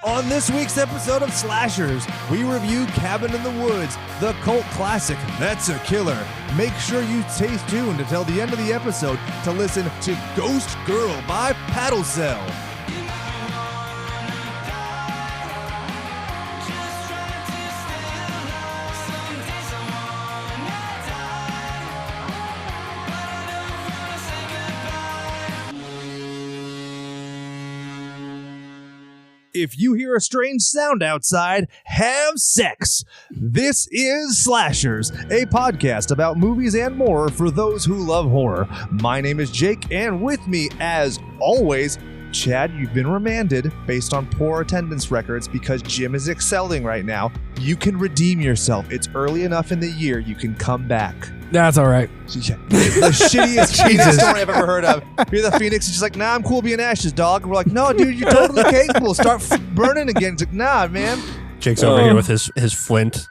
On this week's episode of Slashers, we review Cabin in the Woods, the cult classic, That's a Killer. Make sure you stay tuned until the end of the episode to listen to Ghost Girl by Paddle Cell. If you hear a strange sound outside, have sex. This is Slashers, a podcast about movies and more for those who love horror. My name is Jake, and with me, as always, Chad, you've been remanded based on poor attendance records because Jim is excelling right now. You can redeem yourself. It's early enough in the year you can come back. That's all right. The shittiest Phoenix story I've ever heard of. You're the Phoenix, it's just like, nah, I'm cool being Ashes, dog. We're like, no, dude, you're totally capable. Start burning again. It's like, nah, man. Jake's over here with his flint.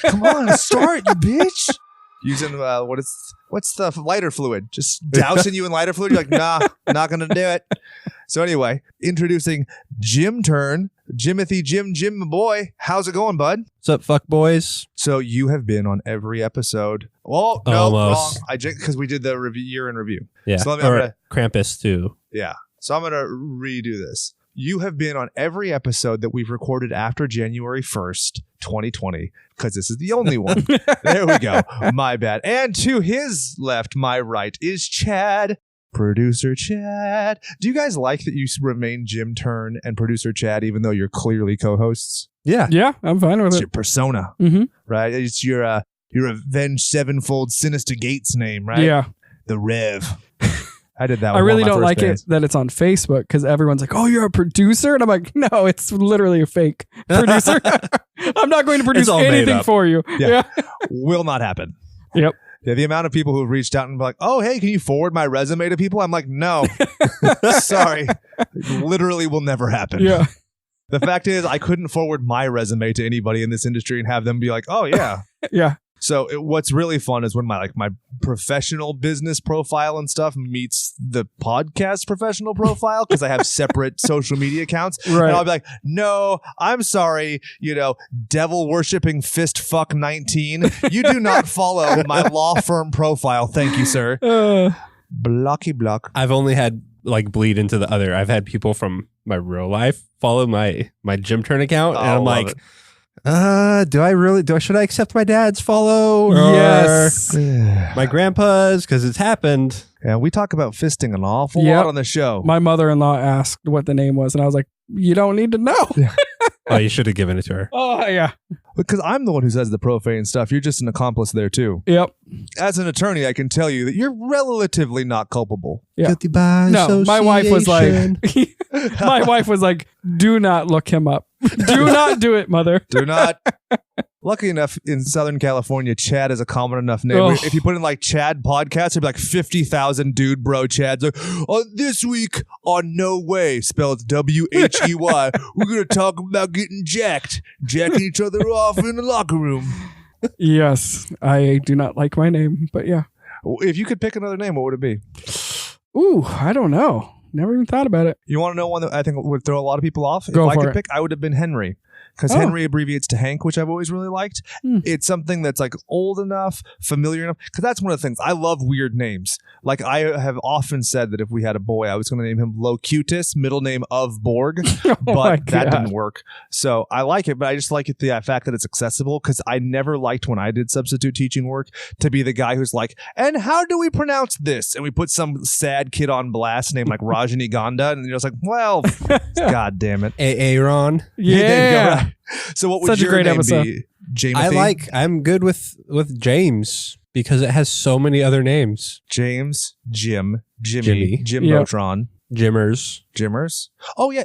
Come on, start, you bitch. Using, what's the lighter fluid? Just dousing you in lighter fluid? You're like, nah, not gonna do it. So anyway, introducing Jim Turn. Jimothy, Jim, my boy. How's it going, bud? What's up, fuck boys? So you have been on every episode. Oh, no, Almost. wrong. Because we did the year in review. Yeah, So Krampus too. Yeah. So I'm going to redo this. You have been on every episode that we've recorded after January 1st, 2020, because this is the only one. There we go. My bad. And to his left, my right, is Chad. Producer Chad. Do you guys like that you remain Jim Turn and Producer Chad, even though you're clearly co-hosts? Yeah. Yeah, I'm fine with It's it. your persona, right? It's your Avenged Sevenfold Sinister Gates name, right? Yeah. The Rev. I did that. I really don't like it that it's on Facebook because everyone's like, oh, you're a producer? And I'm like, no, it's literally a fake producer. I'm not going to produce anything for you. Yeah. Will not happen. Yep. Yeah, the amount of people who've reached out and be like, oh, hey, can you forward my resume to people? I'm like, no. Sorry. It literally will never happen. Yeah. The fact is, I couldn't forward my resume to anybody in this industry and have them be like, oh, yeah. Yeah. So what's really fun is when my professional business profile and stuff meets the podcast professional profile because I have separate social media accounts. Right. And I'll be like, no, I'm sorry, devil worshipping fist fuck 19. You do not follow my law firm profile. Thank you, sir. Blocky block. I've only had bleed into the other. I've had people from my real life follow my Jim Turn account, and I'm like, should I accept my dad's follow? Or Yes. my grandpa's, because it's happened. Yeah, we talk about fisting an awful lot on the show. My mother-in-law asked what the name was, and I was like, you don't need to know. Oh, you should have given it to her. Oh, yeah. Because I'm the one who says the profane stuff. You're just an accomplice there, too. Yep. As an attorney, I can tell you that you're relatively not culpable. Yeah. Goodbye, No, my wife was like, do not look him up. Do not do it, mother. Do not. Lucky enough, in Southern California, Chad is a common enough name. Oh. If you put in Chad podcast, it'd be like 50,000 dude bro Chads. This week on No Way, spelled WHEY, we're going to talk about getting jacking each other off in the locker room. Yes. I do not like my name, but yeah. If you could pick another name, what would it be? Ooh, I don't know. Never even thought about it. You want to know one that I think would throw a lot of people off? Go if I for could it. pick, I would have been Henry. Because Henry abbreviates to Hank, which I've always really liked. It's something that's old enough, familiar enough. Because that's one of the things. I love weird names. I have often said that if we had a boy, I was going to name him Locutus, middle name of Borg. But that didn't work. So I like it, but I just like it the fact that it's accessible. Because I never liked when I did substitute teaching work to be the guy who's like, and how do we pronounce this? And we put some sad kid on blast named Rajani Ganda. And you're just like, well, God damn it. Aaron. Yeah. There you go, right? So what would Such a your great name episode. be? Jamothy? I'm good with James because it has so many other names. James, Jim, Jimmy, Jimmy. Jim Yep. Motron, Jimmers. Oh yeah,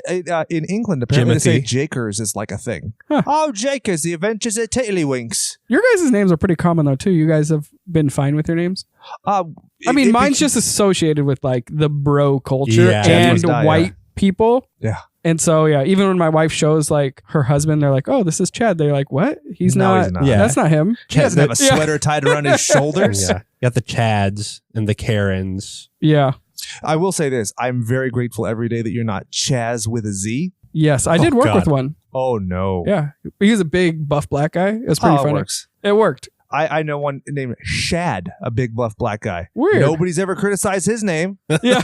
in England apparently they say Jimothy. Jakers is like a thing. Huh. Oh, Jakers, the Adventures at Tiddlywinks. Your guys' names are pretty common though too. You guys have been fine with your names. I mean, mine's just associated with the bro culture Yeah. and Yeah. white people. Yeah. And so even when my wife shows her husband, they're like, "Oh, this is Chad." They're like, "What? He's No, not. he's not. Yeah. That's not him." He doesn't have a sweater tied around his shoulders. Yeah. You got the Chads and the Karens. Yeah. I will say this. I'm very grateful every day that you're not Chaz with a Z. Yes, I did work God. with one. Oh no. Yeah. He's a big buff black guy. It was pretty funny. It works. It worked. I know one named Shad, a big buff black guy. Weird. Nobody's ever criticized his name. Yeah.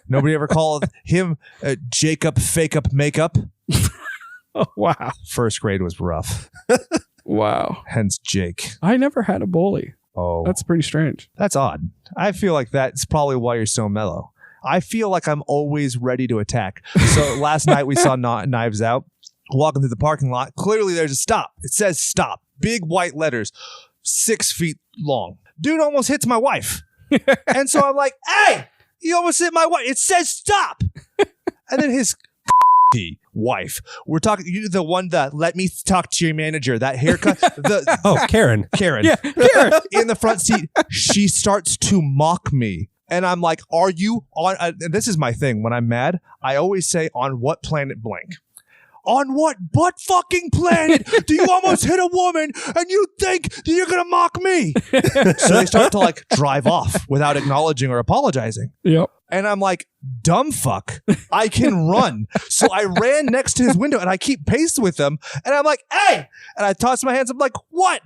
Nobody ever called him Jacob Fake Up Makeup. Oh, wow. First grade was rough. Wow. Hence Jake. I never had a bully. Oh, That's pretty strange. that's odd. I feel like that's probably why you're so mellow. I feel like I'm always ready to attack. So last night we saw Knives Out. Walking through the parking lot. Clearly there's a stop. It says stop. Big white letters. 6 feet long. Dude almost hits my wife. And so I'm like, hey, you almost hit my wife. It says stop. And then his wife. We're talking, you the one that let me talk to your manager. That haircut. Karen. Karen. Yeah. Karen. In the front seat. She starts to mock me. And I'm like, are you on? And this is my thing. When I'm mad, I always say, on what planet blank? On what butt fucking planet do you almost hit a woman and you think that you're going to mock me? So they start to like drive off without acknowledging or apologizing. Yep. And I'm like, dumb fuck, I can run. So I ran next to his window and I keep pace with him. And I'm like, hey, and I toss my hands up like, what?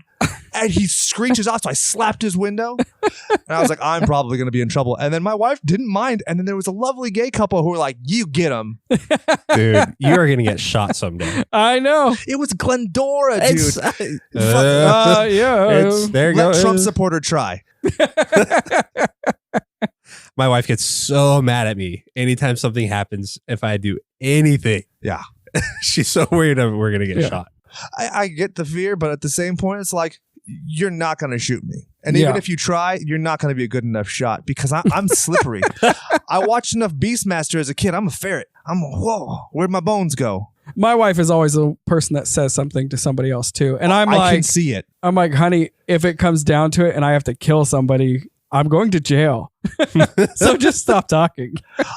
And he screeches off. So I slapped his window and I was like, I'm probably going to be in trouble. And then my wife didn't mind. And then there was a lovely gay couple who were like, you get him. Dude, you are going to get shot someday. I know. It was Glendora, dude. Yeah. There Let goes. Trump supporter try. My wife gets so mad at me anytime something happens if I do anything. Yeah. She's so worried we're going to get Yeah. shot. I get the fear, but at the same point, it's like, you're not going to shoot me. And even if you try, you're not going to be a good enough shot because I'm slippery. I watched enough Beastmaster as a kid. I'm a ferret. Whoa, where'd my bones go? My wife is always a person that says something to somebody else too. And I can see it. I'm like, honey, if it comes down to it and I have to kill somebody, I'm going to jail. So just stop talking.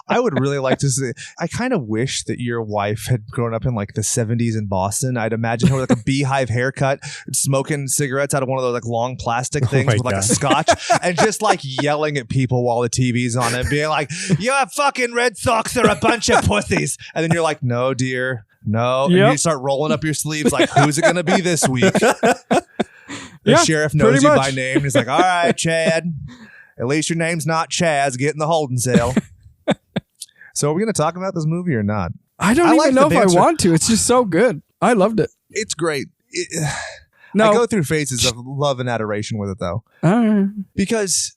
I would really like to see. I kind of wish that your wife had grown up in like the 70s in Boston. I'd imagine her with like a beehive haircut, smoking cigarettes out of one of those like long plastic things my with like God. a scotch, and just like yelling at people while the TV's on and being like, "You fucking Red Sox are a bunch of pussies." And then you're like, "No, dear, no." And Yep. you start rolling up your sleeves like, "Who's it going to be this week?" The Yeah, sheriff knows pretty you much. by name. He's like, "All right, Chad. At least your name's not Chaz. Get in the holding cell." So are we going to talk about this movie or not? I don't I even like know the if I banter. want to. It's just so good. I loved it. It's great. No. I go through phases of love and adoration with it though, because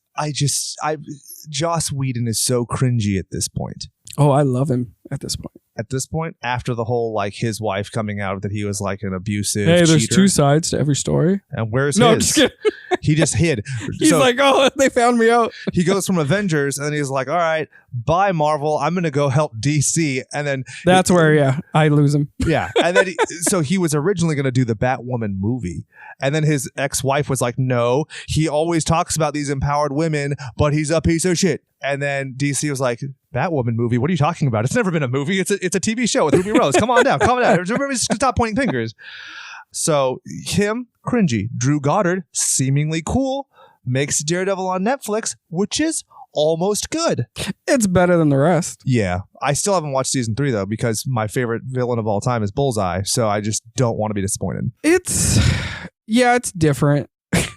Joss Whedon is so cringy at this point. Oh, I love him at this point. At this point, after the whole like his wife coming out that he was like an abusive Hey, there's cheater. two sides to every story. And where's No, I'm his? just kidding. He just hid. He's So like, oh, they found me out. he goes from Avengers and then he's like, all right, bye Marvel. I'm going to go help DC. And then That's where, I lose him. yeah. And then so he was originally going to do the Batwoman movie. And then his ex-wife was like, no, he always talks about these empowered women, but he's a piece of shit. And then DC was like, Batwoman movie? What are you talking about? It's never been a movie. It's a TV show with Ruby Rose. Come on down. Calm down. Everybody just stop pointing fingers. So him, cringy. Drew Goddard, seemingly cool, makes Daredevil on Netflix, which is almost good. It's better than the rest. Yeah. I still haven't watched season 3 though, because my favorite villain of all time is Bullseye. So I just don't want to be disappointed. It's different.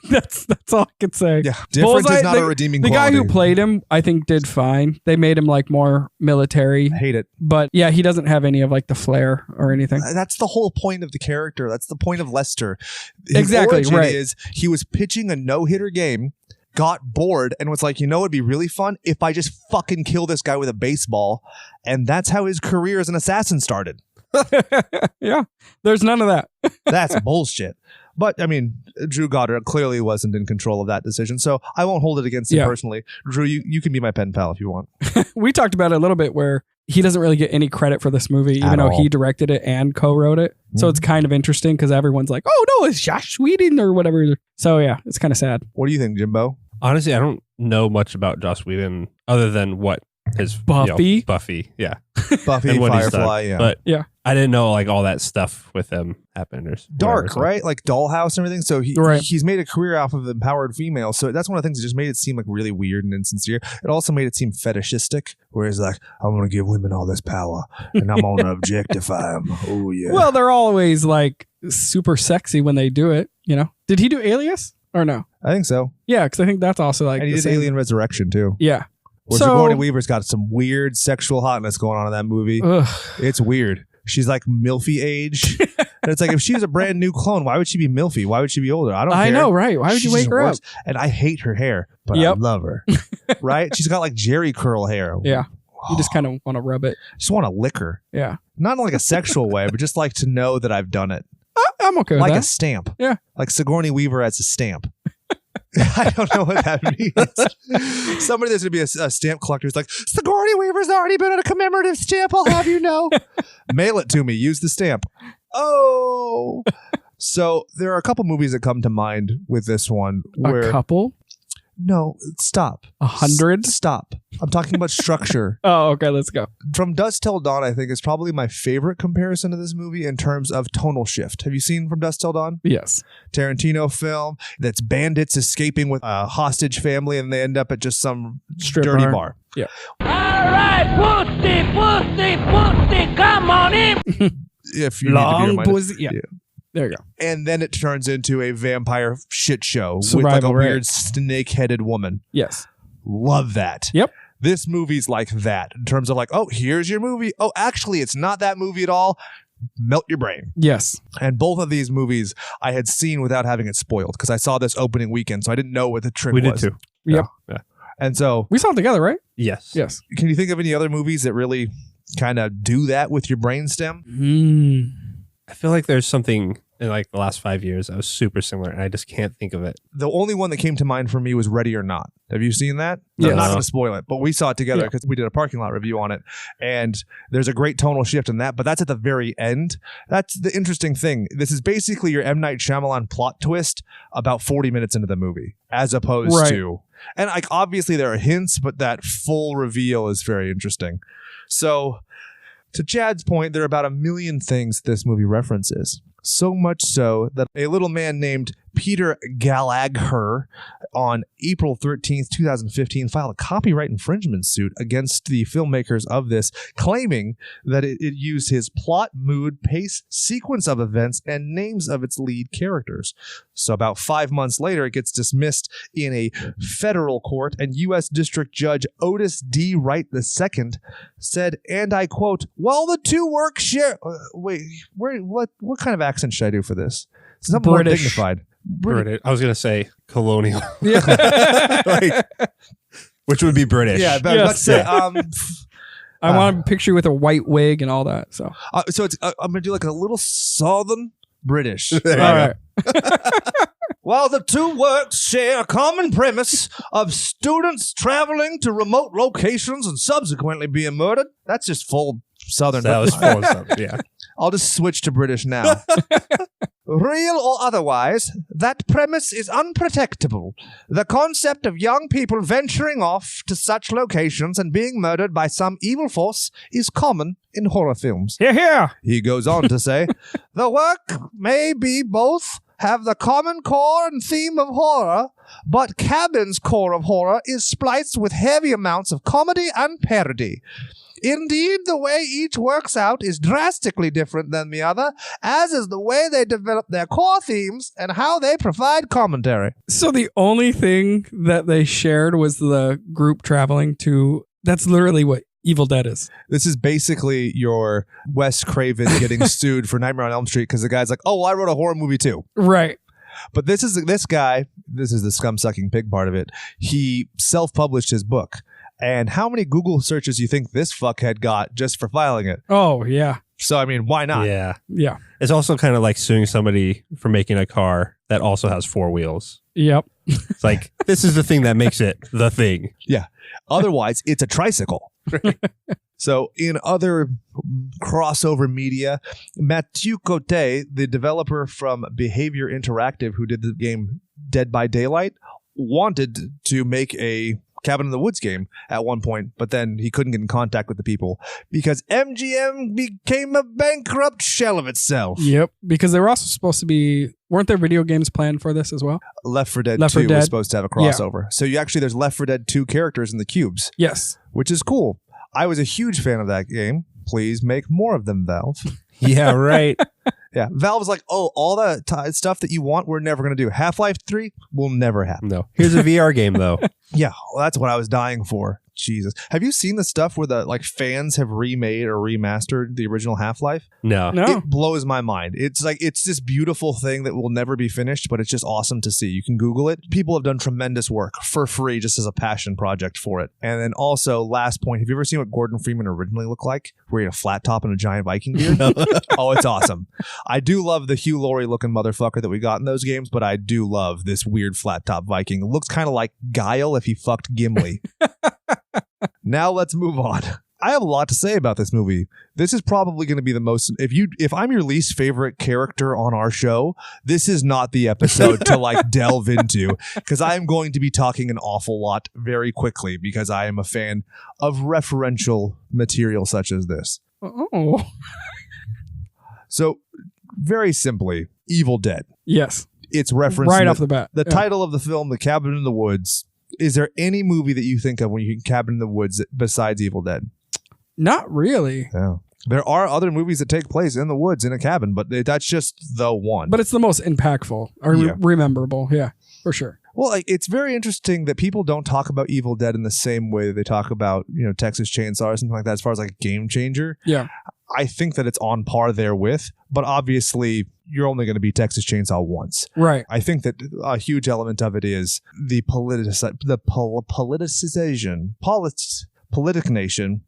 That's all I could say. Yeah. Different Bullseye, is not a redeeming The quality. guy who played him, I think, did fine. They made him like more military, I hate it. but yeah, he doesn't have any of like the flair or anything. That's the whole point of the character. That's the point of Lester. His Exactly, origin right. is he was pitching a no-hitter game, got bored, and was like, you know, it'd be really fun if I just fucking kill this guy with a baseball. And that's how his career as an assassin started. Yeah, there's none of that. That's bullshit. But I mean, Drew Goddard clearly wasn't in control of that decision, so I won't hold it against him Yeah. personally. Drew, you can be my pen pal if you want. We talked about it a little bit where he doesn't really get any credit for this movie, even At though all. he directed it and co-wrote it. So it's kind of interesting because everyone's like, oh no, it's Joss Whedon or whatever. So yeah, it's kind of sad. What do you think, Jimbo? Honestly, I don't know much about Joss Whedon other than what his Buffy? Buffy, yeah. Buffy, And what he's Firefly, done. yeah. But Yeah. I didn't know like all that stuff with him happened. Or Dark, whatever, so. right? Like Dollhouse and everything. So Right. he's made a career off of empowered females. So that's one of the things that just made it seem like really weird and insincere. It also made it seem fetishistic, where he's like, I'm going to give women all this power and I'm going to objectify them. Oh, yeah. Well, they're always like super sexy when they do it, you know? Did he do Alias or no? I think so. Yeah, because I think that's also like And he the did same- Alien Resurrection, too. Yeah. Where Sigourney Weaver's got some weird sexual hotness going on in that movie. Ugh. It's weird. She's like milfy age. And it's like, if she was a brand new clone, why would she be milfy? Why would she be older? I don't care. I know, right? Why would you She's wake her up? worse. And I hate her hair, but Yep. I love her. Right? She's got like Jerry curl hair. Yeah. You just kind of want to rub it. Just want to lick her. Yeah. Not in like a sexual way, but just like to know that I've done it. I'm okay with Like that. a stamp. Yeah. Like Sigourney Weaver as a stamp. I don't know what that means. Somebody that's going to be a stamp collector is like, Sigourney Weaver's already been on a commemorative stamp, I'll have you know. Mail it to me. Use the stamp. Oh. So there are a couple movies that come to mind with this one. Where A couple? No, stop. 100? Stop. I'm talking about structure. Oh, okay. Let's go. From Dusk Till Dawn, I think, is probably my favorite comparison to this movie in terms of tonal shift. Have you seen From Dusk Till Dawn? Yes. Tarantino film that's bandits escaping with a hostage family and they end up at just some Strip dirty bar. bar. Yeah. All right, pussy, come on in. If you need to be Long reminded. pussy. Yeah. There you go. And then it turns into a vampire shit show with Survival like a rate. weird snake-headed woman. Yes. Love that. Yep. This movie's like that in terms of like, oh, here's your movie. Oh, actually, it's not that movie at all. Melt your brain. Yes. And both of these movies I had seen without having it spoiled because I saw this opening weekend, so I didn't know what the trick We was. did too. Yep. Yeah. And so, We saw it together, right? Yes. Yes. can you think of any other movies that really kind of do that with your brainstem? I feel like there's something in like the last 5 years that was super similar, and I just can't think of it. The only one that came to mind for me was Ready or Not. Have you seen that? Yes. I'm not going to spoil it, but we saw it together Yeah. because we did a parking lot review on it. And there's a great tonal shift in that, but that's at the very end. That's the interesting thing. This is basically your M. Night Shyamalan plot twist about 40 minutes into the movie, as opposed Right. to... And like obviously there are hints, but that full reveal is very interesting. So... To Chad's point, there are about 1 million things this movie references. So much so that a little man named Peter Gallagher on April 13th, 2015, filed a copyright infringement suit against the filmmakers of this, claiming that it used his plot, mood, pace, sequence of events, and names of its lead characters. So about 5 months later, it gets dismissed in a federal court, and U.S. District Judge Otis D. Wright II said, and I quote, "While the two work share..." what kind of accent should I do for this? Something more British. dignified. British. I was gonna say colonial, Yeah. like, which would be British. Yeah, but Yes. let's say, I want a picture with a white wig and all that. So, so it's I'm gonna do like a little southern British. There you all go. right. While the two works share a common premise of students traveling to remote locations and subsequently being murdered. That's just full southern. That was full of stuff. Yeah. I'll just switch to British now. Real or otherwise, that premise is unprotectable. The concept of young people venturing off to such locations and being murdered by some evil force is common in horror films. Here, here. He goes on to say, the work may be both have the common core and theme of horror, but Cabin's core of horror is spliced with heavy amounts of comedy and parody. Indeed, the way each works out is drastically different than the other, as is the way they develop their core themes and how they provide commentary. So the only thing that they shared was the group traveling to. That's literally what Evil Dead is. This is basically your Wes Craven getting sued for Nightmare on Elm Street because the guy's like, oh, well, I wrote a horror movie too. Right. But this guy, this is the scum-sucking pig part of it. He self-published his book. And how many Google searches do you think this fuckhead got just for filing it? Oh, yeah. So, I mean, why not? Yeah. Yeah. It's also kind of like suing somebody for making a car that also has 4 wheels. Yep. It's like, this is the thing that makes it the thing. Yeah. Otherwise, it's a tricycle. So, in other crossover media, Mathieu Cote, the developer from Behavior Interactive, who did the game Dead by Daylight, wanted to make a Cabin in the Woods game at one point, but then he couldn't get in contact with the people because MGM became a bankrupt shell of itself. Yep, because they were also supposed to be, weren't there video games planned for this as well? Left 4 Dead 2 was supposed to have a crossover. So there's Left 4 Dead 2 characters in the cubes. Yes. Which is cool. I was a huge fan of that game. Please make more of them, Valve. Yeah, right. Yeah, Valve's like, oh, all that stuff that you want, we're never going to do. Half-Life 3 will never happen. No. Here's a VR game, though. Yeah, well, that's what I was dying for. Jesus. Have you seen the stuff where the fans have remade or remastered the original Half-Life? No. It blows my mind. It's this beautiful thing that will never be finished, but it's just awesome to see. You can Google it. People have done tremendous work for free just as a passion project for it. And then also, last point, have you ever seen what Gordon Freeman originally looked like? Where he had a flat top and a giant Viking beard? Oh, it's awesome. I do love the Hugh Laurie looking motherfucker that we got in those games, but I do love this weird flat top Viking. It looks kind of like Guile if he fucked Gimli. Now let's move on. I have a lot to say about this movie. This is probably going to be the most, if I'm your least favorite character on our show, this is not the episode to delve into, because I am going to be talking an awful lot very quickly because I am a fan of referential material such as this. Oh. So very simply, Evil Dead. Yes. It's referenced right off the bat. The title of the film, The Cabin in the Woods. Is there any movie that you think of when you think Cabin in the Woods besides Evil Dead? Not really. Yeah. There are other movies that take place in the woods in a cabin, but that's just the one. But it's the most impactful or rememberable. Yeah, for sure. Well, it's very interesting that people don't talk about Evil Dead in the same way that they talk about, Texas Chainsaw or something like that as far as a game changer. Yeah. I think that it's on par there with, but obviously you're only going to be Texas Chainsaw once. Right. I think that a huge element of it is the politicnation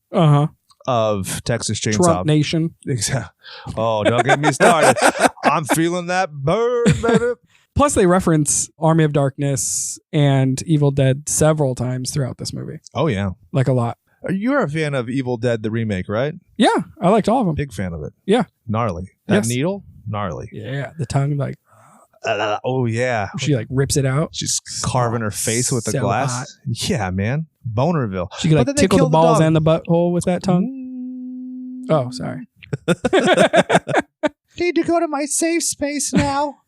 of Texas Chainsaw. Trump Nation. Exactly. Oh, don't get me started. I'm feeling that bird, baby. Plus, they reference Army of Darkness and Evil Dead several times throughout this movie. Oh, yeah. Like a lot. You're a fan of Evil Dead, the remake, right? Yeah, I liked all of them. Big fan of it. Yeah. Gnarly. That needle? Gnarly. Yeah, the tongue, oh, yeah. She rips it out. She's carving her face with the so glass. hot. Yeah, man. Bonerville. She could tickle the balls and the butthole with that tongue. Oh, sorry. Need to go to my safe space now.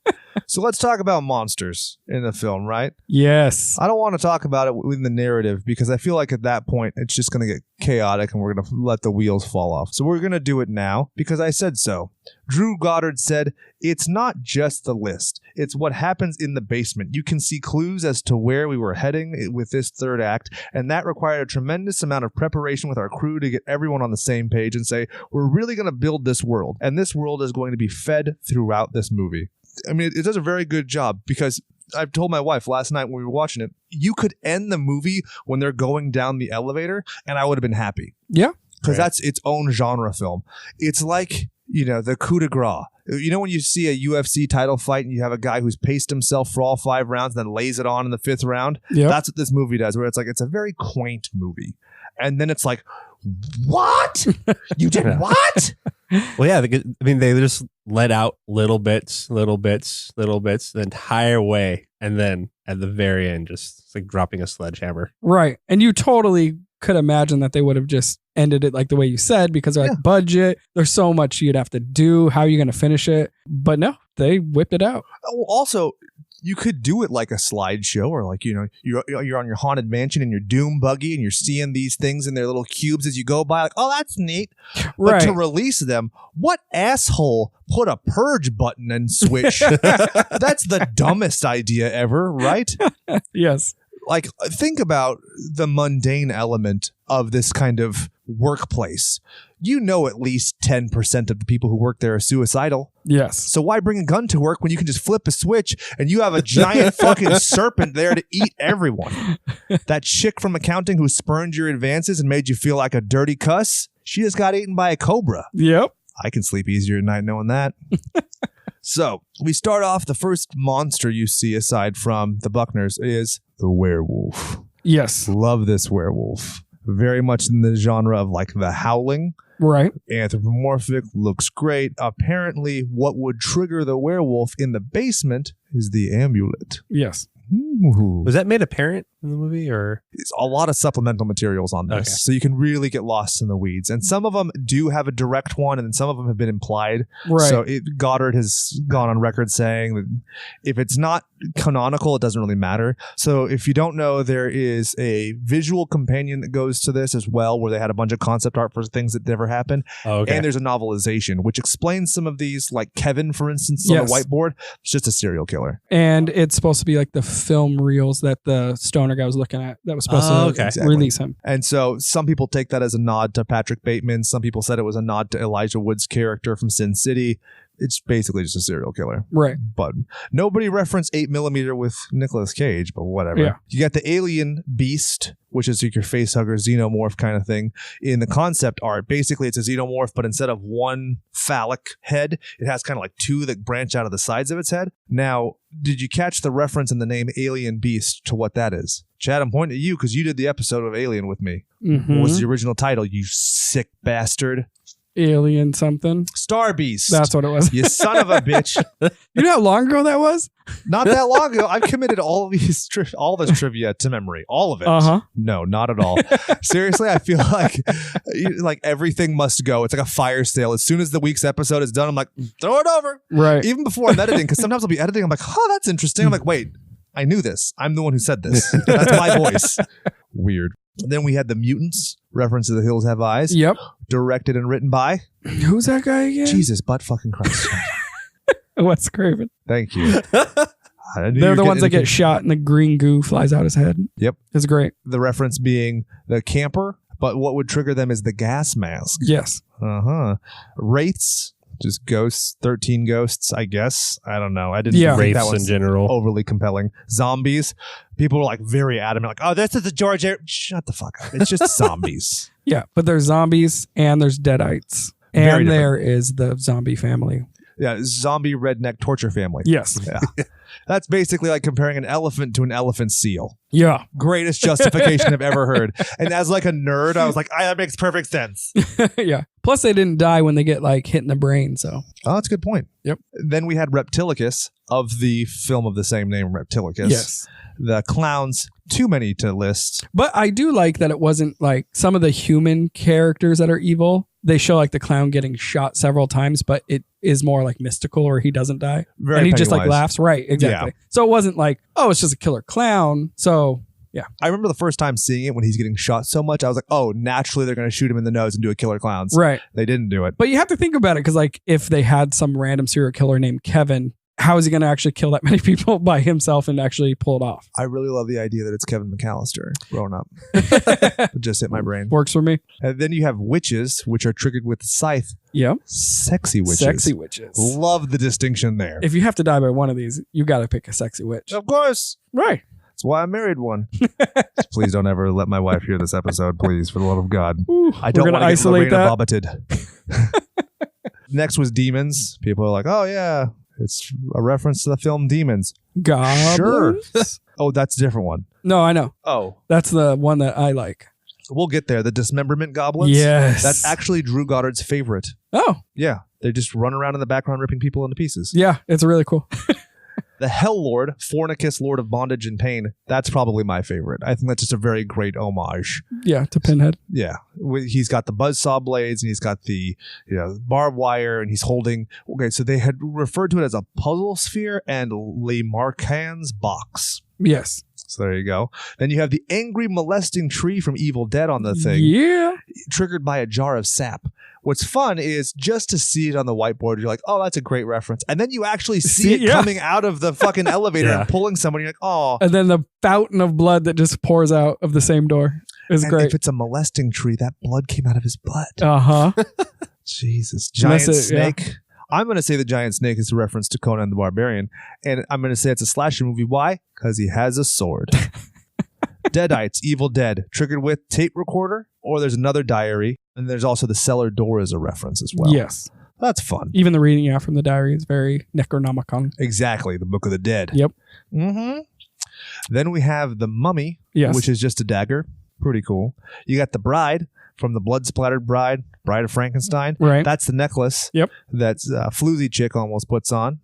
So let's talk about monsters in the film, right? Yes. I don't want to talk about it within the narrative because I feel like at that point it's just going to get chaotic and we're going to let the wheels fall off. So we're going to do it now because I said so. Drew Goddard said, "It's not just the list. It's what happens in the basement. You can see clues as to where we were heading with this third act, and that required a tremendous amount of preparation with our crew to get everyone on the same page and say, we're really going to build this world, and this world is going to be fed throughout this movie." I mean, it does a very good job because I've told my wife last night when we were watching it, you could end the movie when they're going down the elevator and I would have been happy. Yeah. Because that's its own genre film. It's like, the coup de grace. When you see a UFC title fight and you have a guy who's paced himself for all 5 rounds and then lays it on in the 5th round? Yep. That's what this movie does, where it's a very quaint movie. And then it's like, what? You did what? Well, yeah. They just let out little bits the entire way. And then at the very end, just it's like dropping a sledgehammer. Right. And you totally could imagine that they would have just ended it like the way you said, because they're like, budget, there's so much you'd have to do. How are you going to finish it? But no, they whipped it out. Also, you could do it like a slideshow, or like, you're on your haunted mansion in your doom buggy and you're seeing these things in their little cubes as you go by, like, oh, that's neat. But to release them, what asshole put a purge button and switch? That's the dumbest idea ever, right? Yes. Like, think about the mundane element of this kind of workplace. At least 10% of the people who work there are suicidal. Yes. So why bring a gun to work when you can just flip a switch and you have a giant fucking serpent there to eat everyone? That chick from accounting who spurned your advances and made you feel like a dirty cuss, she just got eaten by a cobra. Yep. I can sleep easier at night knowing that. So we start off, the first monster you see aside from the Buckners is the werewolf. Yes. Love this werewolf. Very much in the genre of like The Howling. Right. Anthropomorphic, looks great. Apparently, what would trigger the werewolf in the basement is the amulet. Yes. Ooh. Was that made apparent in the movie, or It's a lot of supplemental materials on this, Okay. so you can really get lost in the weeds. And some of them do have a direct one, and then some of them have been implied. Right. So Goddard has gone on record saying that if it's not canonical, it doesn't really matter. So if you don't know, there is a visual companion that goes to this as well, where they had a bunch of concept art for things that never happened. okay? And there's a novelization, which explains some of these, like Kevin, for instance, on Yes. the whiteboard. It's just a serial killer. And it's supposed to be like the film reels that the stoner guy was looking at that was supposed Oh, to okay. Exactly. release him. And so some people take that as a nod to Patrick Bateman. Some people said it was a nod to Elijah Wood's character from Sin City. It's basically just a serial killer. Right. But nobody referenced 8mm with Nicolas Cage, but whatever. Yeah. You got the alien beast, which is like your face hugger xenomorph kind of thing. In the concept art, basically it's a xenomorph, but instead of one phallic head, it has kind of like two that branch out of the sides of its head. Now, did you catch the reference in the name Alien Beast to what that is? Chad, I'm pointing at you because you did the episode of Alien with me. Mhm. What was the original title, you sick bastard? Alien something. Star Beast. That's what it was. You son of a bitch. You know how long ago that was? Not that long ago. I've committed all of these all this trivia to memory. All of it. Uh-huh. No, not at all. Seriously, I feel like everything must go. It's like a fire sale. As soon as the week's episode is done, I'm like, throw it over. Right. Even before I'm editing, because sometimes I'll be editing. I'm like, oh, that's interesting. I'm like, wait, I knew this. I'm the one who said this. That's my voice. Weird. Then we had the Mutants, reference to The Hills Have Eyes, Yep. directed and written by Who's that guy again? Jesus, butt fucking Christ. Wes Craven. Thank you. I knew They're you the were ones that getting- get shot and the green goo flies out his head. Yep. It's great. The reference being the camper, but what would trigger them is the gas mask. Yes. Uh-huh. Wraiths, just ghosts, 13 ghosts, I guess. I don't know. I didn't Yeah. think that Wraiths in was general. overly compelling. Zombies, people were like very adamant, like, oh, this is the George Air. Shut the fuck up. It's just zombies. Yeah. But there's zombies and there's deadites. Very And there is the zombie family. Yeah, zombie redneck torture family. Yes. Yeah. That's basically like comparing an elephant to an elephant seal. Yeah. Greatest justification I've ever heard. And as like a nerd, I was like, that makes perfect sense. Yeah. Plus they didn't die when they get like hit in the brain. So Oh, that's a good point. Yep. Then we had Reptilicus of the film of the same name, Reptilicus. yes. The clowns, too many to list. But I do like that it wasn't like some of the human characters that are evil. They show like the clown getting shot several times, but it is more like mystical or he doesn't die. Very and he just like Pennywise. laughs. Right. Exactly. So it wasn't like, oh, it's just a killer clown. So yeah. I remember the first time seeing it when he's getting shot so much. I was like, oh, naturally they're going to shoot him in the nose and do a killer clowns. Right. They didn't do it. But you have to think about it because like if they had some random serial killer named Kevin, how is he going to actually kill that many people by himself and actually pull it off? I really love the idea that it's Kevin McAllister grown up. It just hit my brain. Works for me. And then you have witches, which are triggered with scythe. Yeah. Sexy witches. Sexy witches. Love the distinction there. If you have to die by one of these, you got to pick a sexy witch. Of course. Right. That's why I married one. Please don't ever let my wife hear this episode, please, for the love of God. Ooh, I don't we're want gonna to get isolate Lorena that. Bobbited. Next was demons. People are like, oh, yeah, it's a reference to the film Demons. Goblins? Oh, that's a different one. No, I know. Oh, That's the one that I like. we'll get there. The dismemberment goblins. Yes. That's actually Drew Goddard's favorite. Oh, Yeah. They just run around in the background ripping people into pieces. yeah. It's really cool. The Hell Lord, Fornicus, Lord of Bondage and Pain. That's probably my favorite. I think that's just a very great homage. Yeah, to Pinhead. Yeah. He's got the buzzsaw blades and he's got the barbed wire and he's holding. Okay, so they had referred to it as a puzzle sphere and Le Marquand's box. Yes. So there you go. Then you have the angry molesting tree from Evil Dead on the thing, Yeah. triggered by a jar of sap. What's fun is just to see it on the whiteboard, you're like, oh, that's a great reference. And then you actually see it Yeah. coming out of the fucking elevator Yeah. and pulling somebody. You're like, oh. And then the fountain of blood that just pours out of the same door is And great. if it's a molesting tree, that blood came out of his butt. Uh-huh. Jesus. Giant Unless it- yeah. snake. I'm going to say the giant snake is a reference to Conan the Barbarian. And I'm going to say it's a slasher movie. Why? Because he has a sword. Deadites, Evil Dead, triggered with tape recorder, or there's another diary. And there's also the cellar door as a reference as well. Yes. That's fun. Even the reading out from the diary is very Necronomicon. Exactly. The Book of the Dead. Yep. Mm-hmm. Then we have the Mummy, Yes. which is just a dagger. Pretty cool. You got the Bride from the blood-splattered Bride, Bride of Frankenstein. Right. That's the necklace Yep. that's Floozy Chick almost puts on.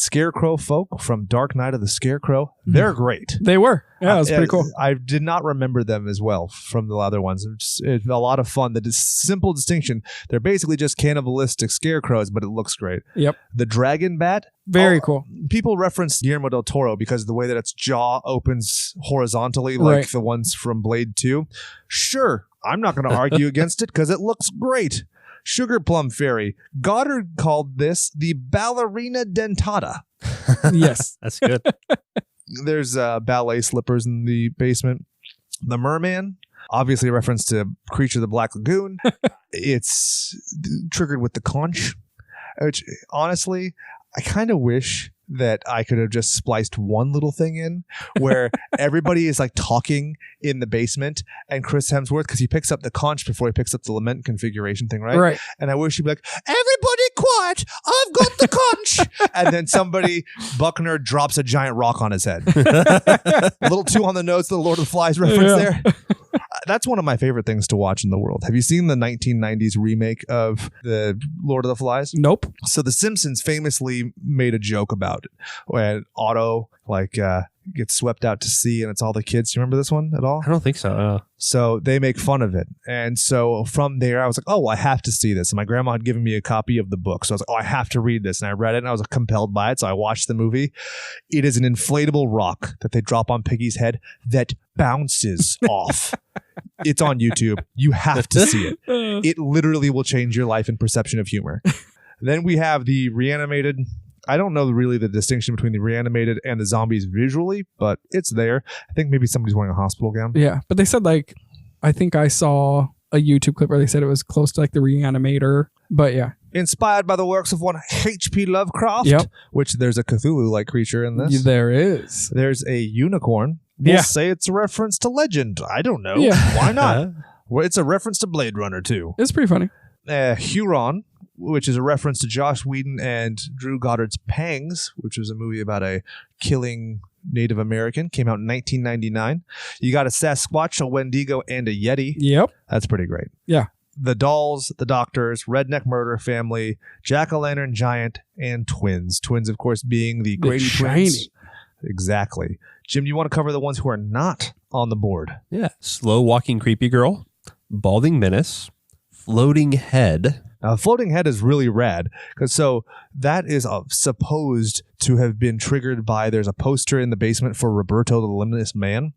Scarecrow folk from Dark Knight of the Scarecrow. They're great. They were. Yeah, it was pretty cool. I did not remember them as well from the other ones. It's a lot of fun. The simple distinction, they're basically just cannibalistic scarecrows, but it looks great. Yep. The dragon bat. Very cool. People reference Guillermo del Toro because of the way that its jaw opens horizontally like the ones from Blade 2. Sure, I'm not going to argue against it because it looks great. Sugar Plum Fairy. Goddard called this the ballerina dentata. Yes. That's good. There's ballet slippers in the basement. The Merman, obviously a reference to Creature of the Black Lagoon. It's triggered with the conch, which honestly, I kind of wish that I could have just spliced one little thing in where everybody is like talking in the basement and Chris Hemsworth, because he picks up the conch before he picks up the lament configuration thing, right? Right. And I wish he'd be like, everybody quiet, I've got the conch. And then somebody, Buckner, drops a giant rock on his head. A little too on the nose, the Lord of the Flies reference there. That's one of my favorite things to watch in the world. Have you seen the 1990s remake of the Lord of the Flies? Nope. So The Simpsons famously made a joke about it when Otto gets swept out to sea and it's all the kids. You remember this one at all? I don't think so. So they make fun of it. And so from there, I was like, oh, I have to see this. And my grandma had given me a copy of the book. So I was like, oh, I have to read this. And I read it and I was compelled by it. So I watched the movie. It is an inflatable rock that they drop on Piggy's head that bounces off. It's on YouTube. You have to see it. It literally will change your life and perception of humor. Then we have the reanimated. I don't know really the distinction between the reanimated and the zombies visually, but it's there. I think maybe somebody's wearing a hospital gown. Yeah, but they said I think I saw a YouTube clip where they said it was close to like the Reanimator, but yeah. Inspired by the works of one H.P. Lovecraft, which there's a Cthulhu-like creature in this. There is. There's a unicorn. We'll say it's a reference to legend. I don't know. Yeah. Why not? Well, it's a reference to Blade Runner, too. It's pretty funny. Huron, which is a reference to Joss Whedon and Drew Goddard's Pangs, which was a movie about a killing Native American. Came out in 1999. You got a Sasquatch, a Wendigo, and a Yeti. Yep. That's pretty great. Yeah. The Dolls, the Doctors, Redneck Murder Family, Jack-o'-lantern Giant, and Twins. Twins, of course, being the Grady Twins. Exactly. Jim, do you want to cover the ones who are not on the board? Yeah. Slow Walking Creepy Girl, Balding Menace, Floating Head. Now, Floating Head is really rad because so that is supposed to have been triggered by there's a poster in the basement for Roberto the Limitless Man.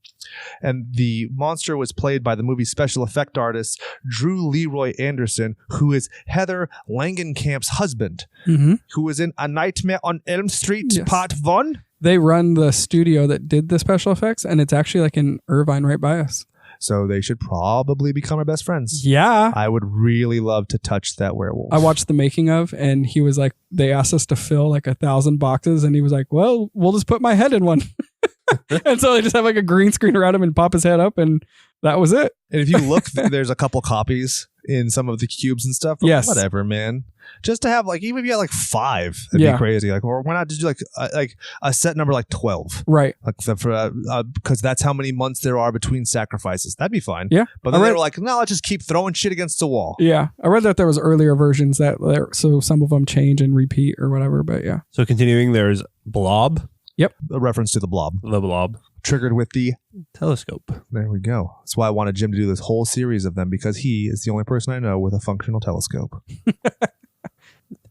And the monster was played by the movie special effect artist Drew Leroy Anderson, who is Heather Langenkamp's husband, who was in A Nightmare on Elm Street Part 1. They run the studio that did the special effects, and it's actually like in Irvine right by us. So they should probably become our best friends. Yeah. I would really love to touch that werewolf. I watched the making of, and he was like, they asked us to fill like 1,000 boxes, and he was like, well, we'll just put my head in one. And so they just have like a green screen around him and pop his head up, and that was it. And if you look, there's a couple copies in some of the cubes and stuff. Yes. Whatever, man. Just to have like, even if you had like 5, it'd be crazy. Like, or why not just do like a set number like 12? Right. Like because that's how many months there are between sacrifices. That'd be fine. Yeah. But then they were like, no, let's just keep throwing shit against the wall. Yeah. I read that there was earlier versions so some of them change and repeat or whatever, but yeah. So continuing, there's Blob. Yep. A reference to the Blob. The Blob. Triggered with the telescope. There we go. That's why I wanted Jim to do this whole series of them, because he is the only person I know with a functional telescope.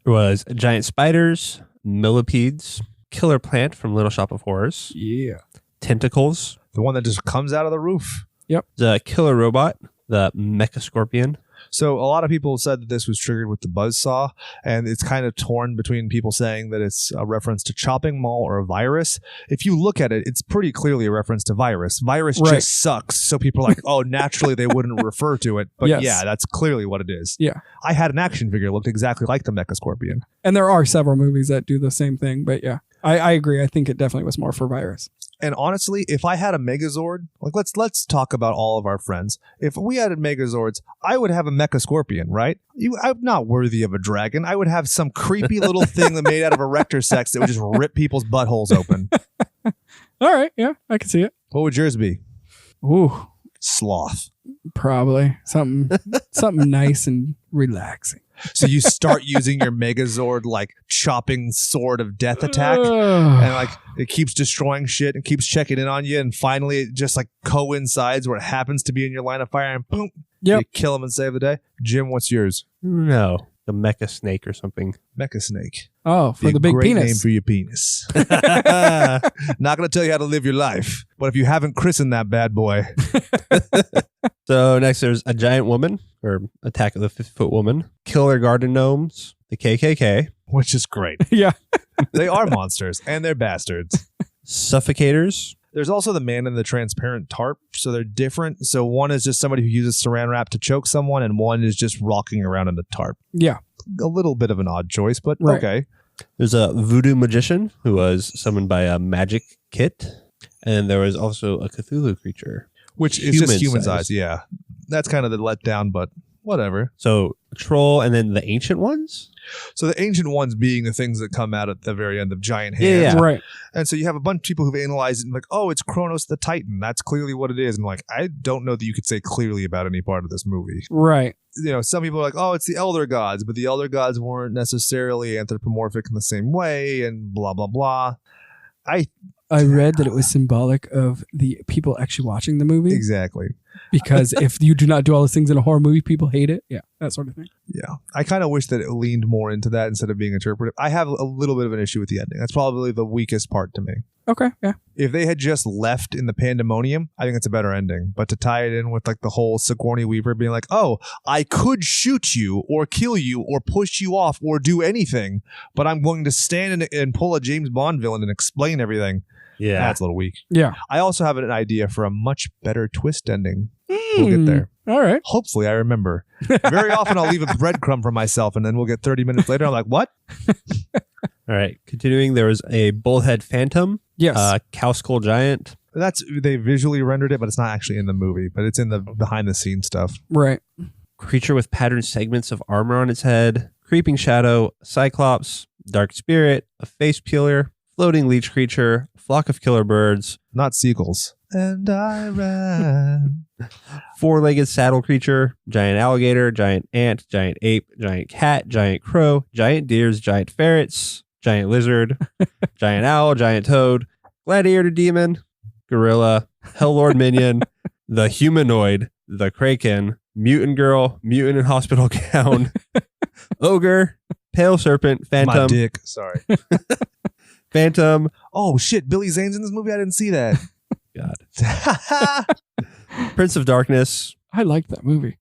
There was giant spiders, millipedes, killer plant from Little Shop of Horrors. Yeah. Tentacles. The one that just comes out of the roof. Yep. The killer robot, the mecha scorpion. So a lot of people said that this was triggered with the buzzsaw, and it's kind of torn between people saying that it's a reference to chopping mall or a virus. If you look at it, it's pretty clearly a reference to virus. Virus just sucks. So people are like, oh, naturally they wouldn't refer to it. But yeah, that's clearly what it is. Yeah. I had an action figure that looked exactly like the Mecha Scorpion. And there are several movies that do the same thing, but yeah. I agree. I think it definitely was more for virus. And honestly, if I had a Megazord, like let's talk about all of our friends. If we had Megazords, I would have a Mecha Scorpion, right? I'm not worthy of a dragon. I would have some creepy little thing that made out of erector sex that would just rip people's buttholes open. All right, yeah, I can see it. What would yours be? Ooh, Sloth. Probably something nice and relaxing. So you start using your Megazord like chopping sword of death attack, and like it keeps destroying shit and keeps checking in on you, and finally it just like coincides where it happens to be in your line of fire, and boom, you kill him and save the day. Jim, what's yours? No, the mecha snake or something. Mecha snake. Oh, for the big great penis. name for your penis. Not gonna tell you how to live your life, but if you haven't christened that bad boy. So next there's a giant woman, or Attack of the 5-Foot Woman, killer garden gnomes, the KKK, which is great. Yeah. They are monsters and they're bastards. Sufficators. There's also the man in the transparent tarp, so they're different. So one is just somebody who uses saran wrap to choke someone, and one is just rocking around in the tarp. Yeah. A little bit of an odd choice, but okay. There's a voodoo magician who was summoned by a magic kit, and there was also a Cthulhu creature. Which is just human size, yeah. That's kind of the letdown, but whatever. So troll, and then the ancient ones? So the ancient ones being the things that come out at the very end of giant hands. Yeah. Right. And so you have a bunch of people who've analyzed it and like, oh, it's Kronos the Titan. That's clearly what it is. And like, I don't know that you could say clearly about any part of this movie. Right. You know, some people are like, oh, it's the elder gods, but the elder gods weren't necessarily anthropomorphic in the same way, and blah, blah, blah. I read that it was symbolic of the people actually watching the movie. Exactly. Because if you do not do all those things in a horror movie, people hate it. Yeah, that sort of thing. Yeah. I kind of wish that it leaned more into that instead of being interpretive. I have a little bit of an issue with the ending. That's probably the weakest part to me. Okay, yeah. If they had just left in the pandemonium, I think it's a better ending. But to tie it in with like the whole Sigourney Weaver being like, oh, I could shoot you or kill you or push you off or do anything, but I'm going to stand and pull a James Bond villain and explain everything. Yeah. That's a little weak. Yeah. I also have an idea for a much better twist ending. We'll get there. All right. Hopefully I remember. Very often I'll leave a breadcrumb for myself and then we'll get 30 minutes later. I'm like, what? All right. Continuing, there was a bullhead phantom. Yes. Cow skull giant. They visually rendered it, but it's not actually in the movie, but it's in the behind the scenes stuff. Right. Creature with patterned segments of armor on its head. Creeping shadow. Cyclops. Dark spirit. A face peeler. Floating leech creature. Flock of killer birds. Not seagulls. And I ran. Four-legged saddle creature. Giant alligator. Giant ant. Giant ape. Giant cat. Giant crow. Giant deers. Giant ferrets. Giant lizard. Giant owl. Giant toad. Gladiator demon. Gorilla. Helllord minion. The humanoid. The kraken. Mutant girl. Mutant in hospital gown. Ogre. Pale serpent. Phantom. My dick. Sorry. Phantom. Oh shit, Billy Zane's in this movie? I didn't see that. God. Prince of Darkness. I like that movie.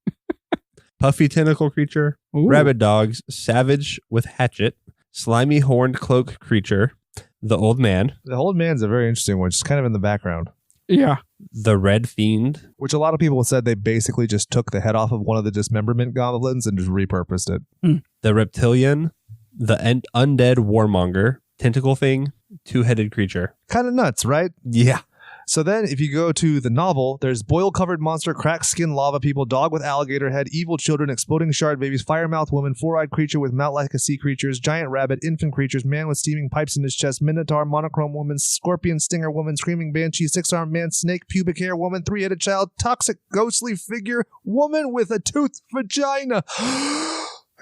Puffy tentacle creature. Ooh. Rabid dogs. Savage with hatchet. Slimy horned cloak creature. The old man. The old man's a very interesting one, just kind of in the background. Yeah. The red fiend. Which a lot of people said they basically just took the head off of one of the dismemberment goblins and just repurposed it. The reptilian. The undead warmonger. Tentacle thing. Two-headed creature. Kind of nuts, right? Yeah. So then if you go to the novel, there's boil-covered monster, cracked skin lava people, dog with alligator head, evil children, exploding shard babies, fire-mouthed woman, four-eyed creature with mouth like a sea creatures, giant rabbit, infant creatures, man with steaming pipes in his chest, minotaur, monochrome woman, scorpion stinger woman, screaming banshee, six-armed man, snake, pubic hair woman, three-headed child, toxic ghostly figure, woman with a toothed vagina.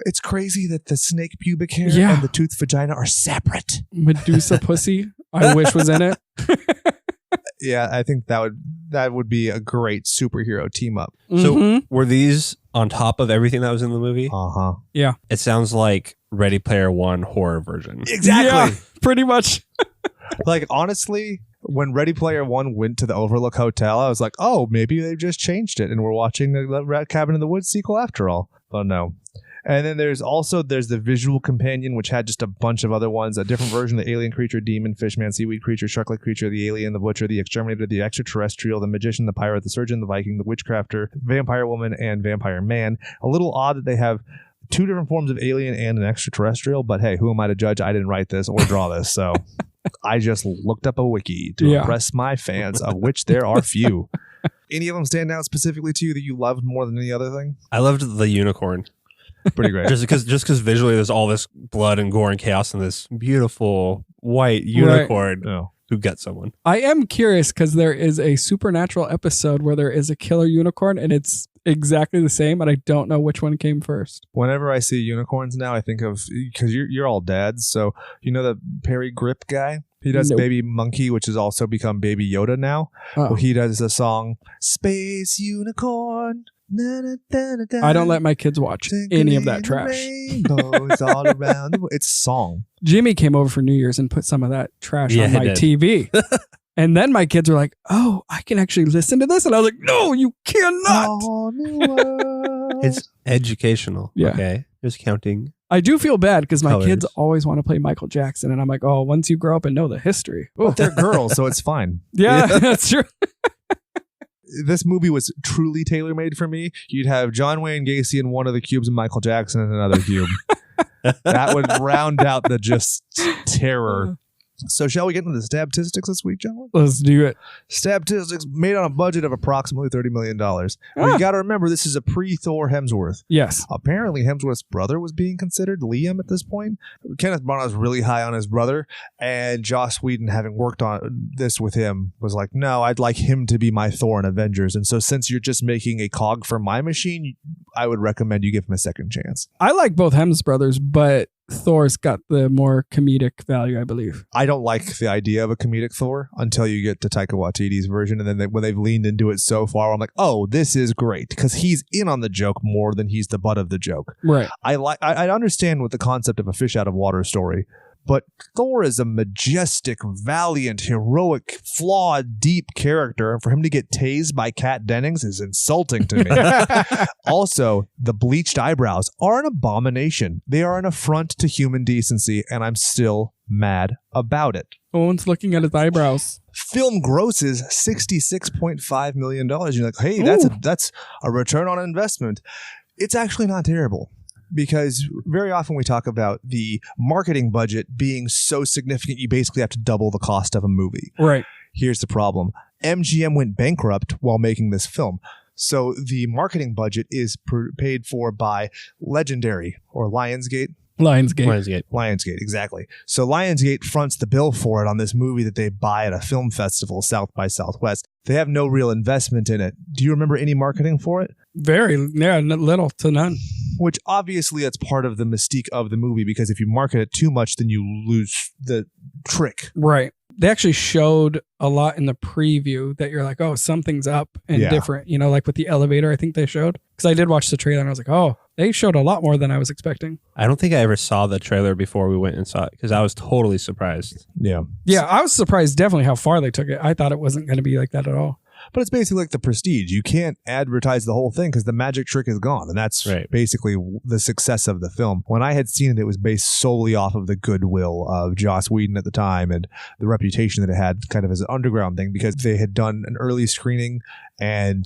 It's crazy that the snake pubic hair and the toothed vagina are separate. Medusa pussy, I wish was in it. Yeah, I think that would be a great superhero team up. So were these on top of everything that was in the movie? Uh-huh. Yeah. It sounds like Ready Player One horror version. Exactly. Yeah, pretty much. Like, honestly, when Ready Player One went to the Overlook Hotel, I was like, oh, maybe they've just changed it and we're watching the Cabin in the Woods sequel after all. But no. And then there's the visual companion, which had just a bunch of other ones, a different version of the alien creature, demon, fishman, seaweed creature, shark-like creature, the alien, the butcher, the exterminator, the extraterrestrial, the magician, the pirate, the surgeon, the Viking, the witchcrafter, vampire woman, and vampire man. A little odd that they have two different forms of alien and an extraterrestrial, but hey, who am I to judge? I didn't write this or draw this, so I just looked up a wiki to impress my fans, of which there are few. Any of them stand out specifically to you that you loved more than any other thing? I loved the unicorn. Pretty great. just because visually there's all this blood and gore and chaos in this beautiful white unicorn. Oh. who gets someone. I am curious because there is a supernatural episode where there is a killer unicorn and it's exactly the same, and I don't know which one came first. Whenever I see unicorns now, I think of, because you're all dads, so you know the Perry Grip guy? He does Baby Monkey, which has also become Baby Yoda now. Well, he does a song, Space Unicorn. I don't let my kids watch any of that trash. All around. It's a song. Jimmy came over for New Year's and put some of that trash on my TV. And then my kids were like, oh, I can actually listen to this. And I was like, no, you cannot. It's educational. Yeah. Okay. Just counting. I do feel bad because my colors. kids always want to play Michael Jackson. And I'm like, oh, once you grow up and know the history. But they're girls, so it's fine. Yeah, that's true. This movie was truly tailor-made for me. You'd have John Wayne Gacy in one of the cubes and Michael Jackson in another cube. That would round out the just terror. So shall we get into the stabtistics this week, gentlemen? Let's do it. Stabtistics made on a budget of approximately $30 million. Well, you got to remember, this is a pre-Thor Hemsworth. Yes. Apparently, Hemsworth's brother was being considered, Liam, at this point. Kenneth Branagh was really high on his brother, and Joss Wheadon, having worked on this with him, was like, no, I'd like him to be my Thor in Avengers. And so since you're just making a cog for my machine, I would recommend you give him a second chance. I like both Hems brothers, but Thor's got the more comedic value, I believe. I don't like the idea of a comedic Thor until you get to Taika Waititi's version. And then when they've leaned into it so far, I'm like, oh, this is great. Because he's in on the joke more than he's the butt of the joke. Right. I understand with the concept of a fish out of water story. But Thor is a majestic, valiant, heroic, flawed, deep character. And for him to get tased by Kat Dennings is insulting to me. Also, the bleached eyebrows are an abomination. They are an affront to human decency, and I'm still mad about it. No one's looking at his eyebrows. Film grosses $66.5 million. You're like, hey, that's a return on investment. It's actually not terrible. Because very often we talk about the marketing budget being so significant, you basically have to double the cost of a movie. Right. Here's the problem. MGM went bankrupt while making this film. So the marketing budget is paid for by Legendary or Lionsgate. Lionsgate, exactly. So Lionsgate fronts the bill for it on this movie that they buy at a film festival, South by Southwest. They have no real investment in it. Do you remember any marketing for it? Little to none. Which obviously that's part of the mystique of the movie, because if you market it too much, then you lose the trick. Right. They actually showed a lot in the preview that you're like, oh, something's up and different. You know, like with the elevator, I think they showed. Because I did watch the trailer and I was like, oh, they showed a lot more than I was expecting. I don't think I ever saw the trailer before we went and saw it because I was totally surprised. Yeah. Yeah, I was surprised definitely how far they took it. I thought it wasn't going to be like that at all. But it's basically like The Prestige. You can't advertise the whole thing because the magic trick is gone. And that's basically the success of the film. When I had seen it, it was based solely off of the goodwill of Joss Whedon at the time and the reputation that it had kind of as an underground thing, because they had done an early screening and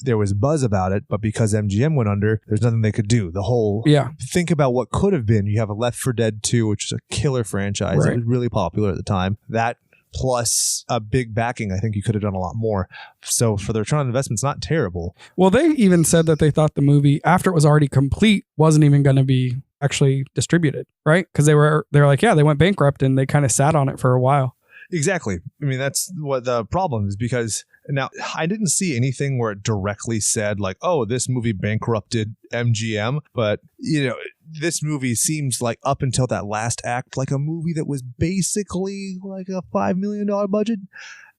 there was buzz about it. But because MGM went under, there's nothing they could do. The whole think about what could have been. You have a Left 4 Dead 2, which is a killer franchise. Right. It was really popular at the time. That plus a big backing, I think you could have done a lot more. So for the return on investment, it's not terrible. Well, they even said that they thought the movie, after it was already complete, wasn't even going to be actually distributed, right? Because they were like, yeah, they went bankrupt and they kind of sat on it for a while. Exactly. I mean, that's what the problem is, because now I didn't see anything where it directly said like, oh, this movie bankrupted MGM. But, you know, this movie seems like up until that last act, like a movie that was basically like a $5 million budget.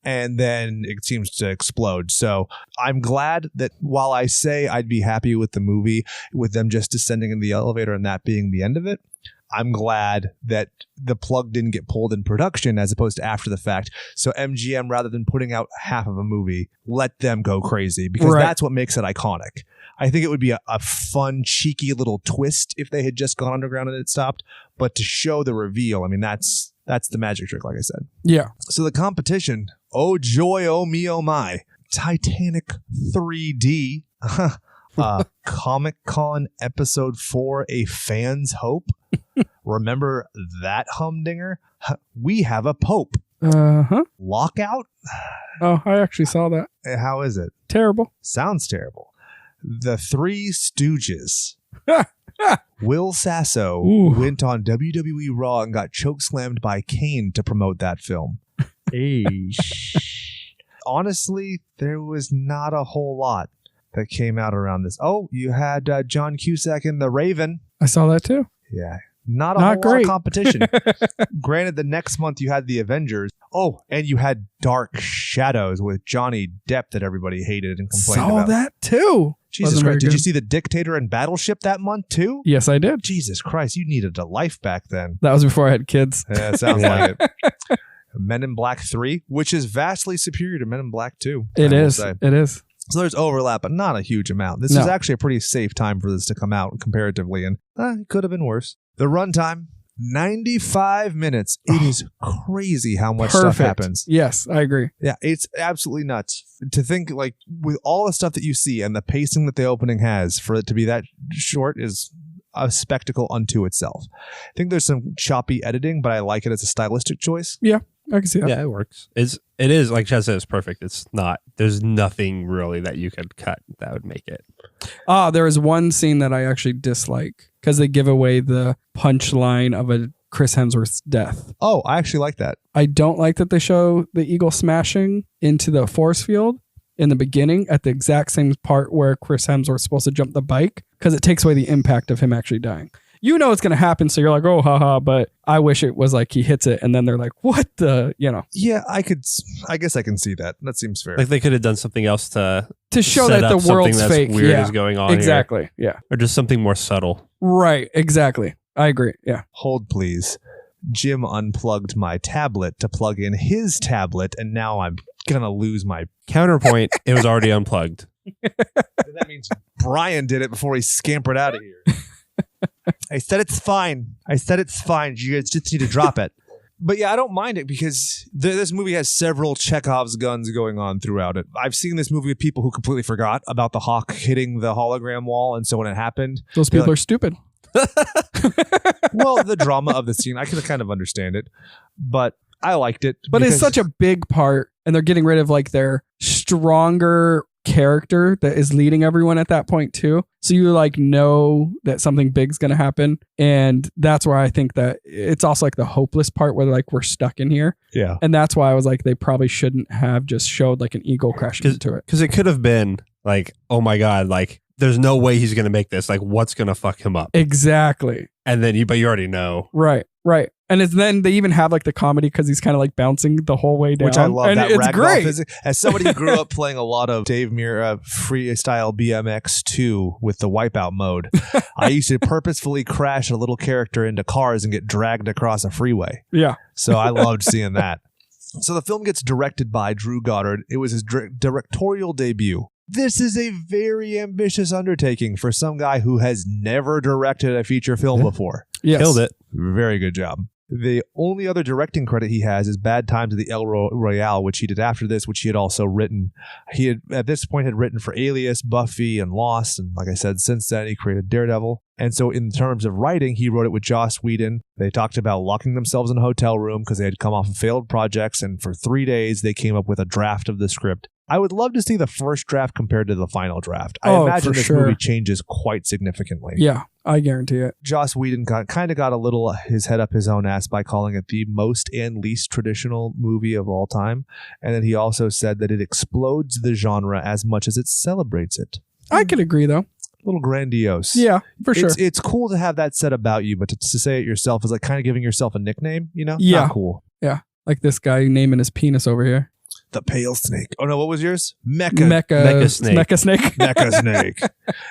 And then it seems to explode. So I'm glad that while I say I'd be happy with the movie, with them just descending in the elevator and that being the end of it, I'm glad that the plug didn't get pulled in production as opposed to after the fact. So MGM, rather than putting out half of a movie, let them go crazy, because that's what makes it iconic. I think it would be a fun, cheeky little twist if they had just gone underground and it stopped. But to show the reveal, I mean, that's the magic trick, like I said. Yeah. So the competition, oh joy, oh me, oh my. Titanic 3D. Comic-Con Episode 4, A Fan's Hope. Remember that humdinger? We have a Pope. Lockout? Oh, I actually saw that. How is it? Terrible. Sounds terrible. The Three Stooges. Will Sasso went on WWE Raw and got chokeslammed by Kane to promote that film. Honestly, there was not a whole lot that came out around this. Oh, you had John Cusack in The Raven. I saw that too. Yeah. Not a whole lot of competition. Granted, the next month you had the Avengers. Oh, and you had Dark Shadows with Johnny Depp that everybody hated and complained about. Saw that too. Jesus Christ. Did you see The Dictator and Battleship that month too? Yes, I did. Jesus Christ. You needed a life back then. That was before I had kids. Yeah, it sounds like it. Men in Black 3, which is vastly superior to Men in Black 2. It is. It is. So there's overlap, but not a huge amount. This is actually a pretty safe time for this to come out comparatively, and it could have been worse. The runtime, 95 minutes. It is crazy how much stuff happens. Yes, I agree. Yeah, it's absolutely nuts. To think, like, with all the stuff that you see and the pacing that the opening has, for it to be that short is a spectacle unto itself. I think there's some choppy editing, but I like it as a stylistic choice. Yeah. I can see that. Yeah, it works. It is like Chad said, it's perfect. It's not. There's nothing really that you could cut that would make it. There is one scene that I actually dislike because they give away the punchline of a Chris Hemsworth's death. Oh, I actually like that. I don't like that they show the eagle smashing into the force field in the beginning at the exact same part where Chris Hemsworth's supposed to jump the bike, because it takes away the impact of him actually dying. You know it's going to happen, so you're like, oh, haha, but I wish it was like he hits it, and then they're like, what the, Yeah, I guess I can see that. That seems fair. Like they could have done something else to show that the world's fake. Weird is going on exactly, here. yeah. Or just something more subtle. Right, exactly. I agree, yeah. Hold, please. Jim unplugged my tablet to plug in his tablet, and now I'm going to lose my... Counterpoint, it was already unplugged. That means Brian did it before he scampered out of here. I said it's fine. You guys just need to drop it. But yeah, I don't mind it because this movie has several Chekhov's guns going on throughout it. I've seen this movie with people who completely forgot about the hawk hitting the hologram wall. And so when it happened... Those people are stupid. Well, the drama of the scene, I can kind of understand it. But I liked it. But it's such a big part. And they're getting rid of like their stronger character that is leading everyone at that point too, so you like know that something big's gonna happen, and that's where I think that it's also like the hopeless part where like we're stuck in here. Yeah, and that's why I was like they probably shouldn't have just showed like an eagle crashing into it, because it could have been like, oh my god, like there's no way he's gonna make this, like what's gonna fuck him up exactly, and then you already know. Right And then they even have like the comedy because he's kind of like bouncing the whole way down. Which I love, and that it's ragdoll great. physics. As somebody who grew up playing a lot of Dave Mirra freestyle BMX 2 with the wipeout mode, I used to purposefully crash a little character into cars and get dragged across a freeway. Yeah. So I loved seeing that. So the film gets directed by Drew Goddard. It was his directorial debut. This is a very ambitious undertaking for some guy who has never directed a feature film before. Yes. Killed it. Very good job. The only other directing credit he has is Bad Times at the El Royale, which he did after this, which he had also written. He had, at this point, had written for Alias, Buffy, and Lost. And like I said, since then, he created Daredevil. And so in terms of writing, he wrote it with Joss Wheadon. They talked about locking themselves in a hotel room because they had come off of failed projects. And for 3 days, they came up with a draft of the script. I would love to see the first draft compared to the final draft. I imagine this movie changes quite significantly. Yeah, I guarantee it. Joss Whedon kind of got a little his head up his own ass by calling it the most and least traditional movie of all time. And then he also said that it explodes the genre as much as it celebrates it. I could agree, though. A little grandiose. Yeah, for sure. It's cool to have that said about you, but to say it yourself is like kind of giving yourself a nickname, Yeah. Not cool. Yeah, like this guy naming his penis over here. The pale snake. Oh no, what was yours? Mecha snake. Mecha snake. Mecha snake.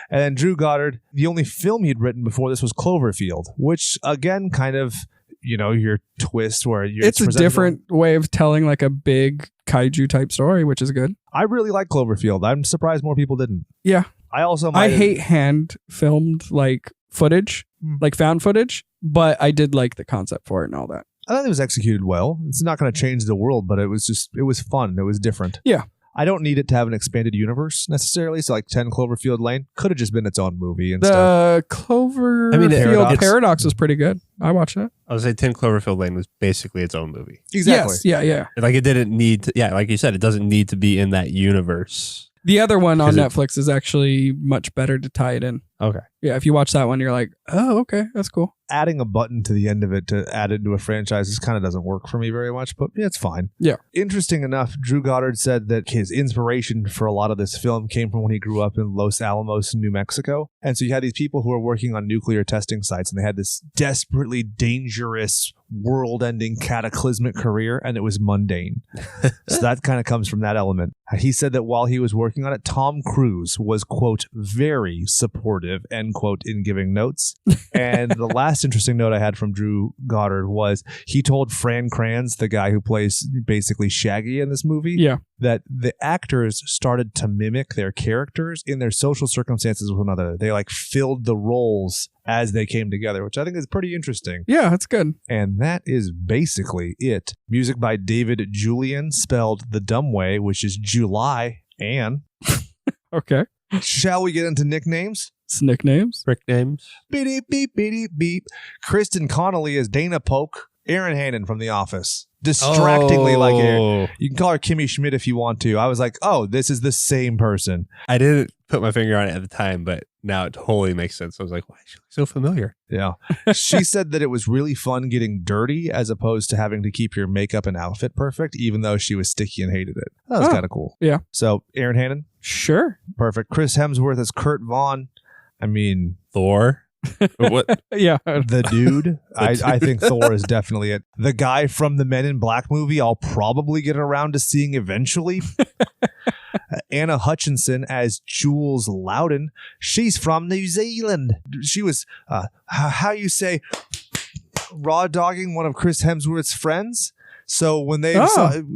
And then Drew Goddard, the only film he'd written before this was Cloverfield, which again kind of, your twist where it's a different way of telling like a big kaiju type story, which is good. I really like Cloverfield. I'm surprised more people didn't. Yeah. I hate hand filmed like footage, like found footage, but I did like the concept for it and all that. I thought it was executed well. It's not going to change the world, but it was fun. It was different. Yeah. I don't need it to have an expanded universe necessarily. So like 10 Cloverfield Lane could have just been its own movie and stuff. The Cloverfield Paradox was pretty good. I watched that. I would say 10 Cloverfield Lane was basically its own movie. Exactly. Yes. Yeah. Like it didn't need to, like you said, it doesn't need to be in that universe. The other one on Netflix is actually much better to tie it in. Okay. Yeah, if you watch that one, you're like, oh, okay, that's cool. Adding a button to the end of it to add it to a franchise just kind of doesn't work for me very much, but yeah, it's fine. Yeah. Interesting enough, Drew Goddard said that his inspiration for a lot of this film came from when he grew up in Los Alamos, New Mexico. And so you had these people who were working on nuclear testing sites, and they had this desperately dangerous, world-ending, cataclysmic career, and it was mundane. So that kind of comes from that element. He said that while he was working on it, Tom Cruise was, quote, very supportive, end quote, in giving notes. And the last interesting note I had from Drew Goddard was he told Fran Kranz, the guy who plays basically Shaggy in this movie, that the actors started to mimic their characters in their social circumstances with one another. They like filled the roles as they came together, which I think is pretty interesting. Yeah, that's good. And that is basically it. Music by David Julian, spelled the dumb way, which is July and. Okay. Shall we get into nicknames? Nicknames? Nicknames. Beep, beep, beep, beep. Kristen Connolly is Dana Polk. Aaron Hannon from The Office. Distractingly like her. You can call her Kimmy Schmidt if you want to. I was like, oh, this is the same person. I didn't put my finger on it at the time, but now it totally makes sense. I was like, why is she so familiar? Yeah. She said that it was really fun getting dirty as opposed to having to keep your makeup and outfit perfect, even though she was sticky and hated it. That was kind of cool. Yeah. So, Aaron Hannon? Sure. Perfect. Chris Hemsworth as Kurt Vaughn. I mean... Thor? What? Yeah. The dude. I think Thor is definitely it. The guy from the Men in Black movie I'll probably get around to seeing eventually. Anna Hutchinson as Jules Loudon. She's from New Zealand. She was, how you say, raw dogging one of Chris Hemsworth's friends. So when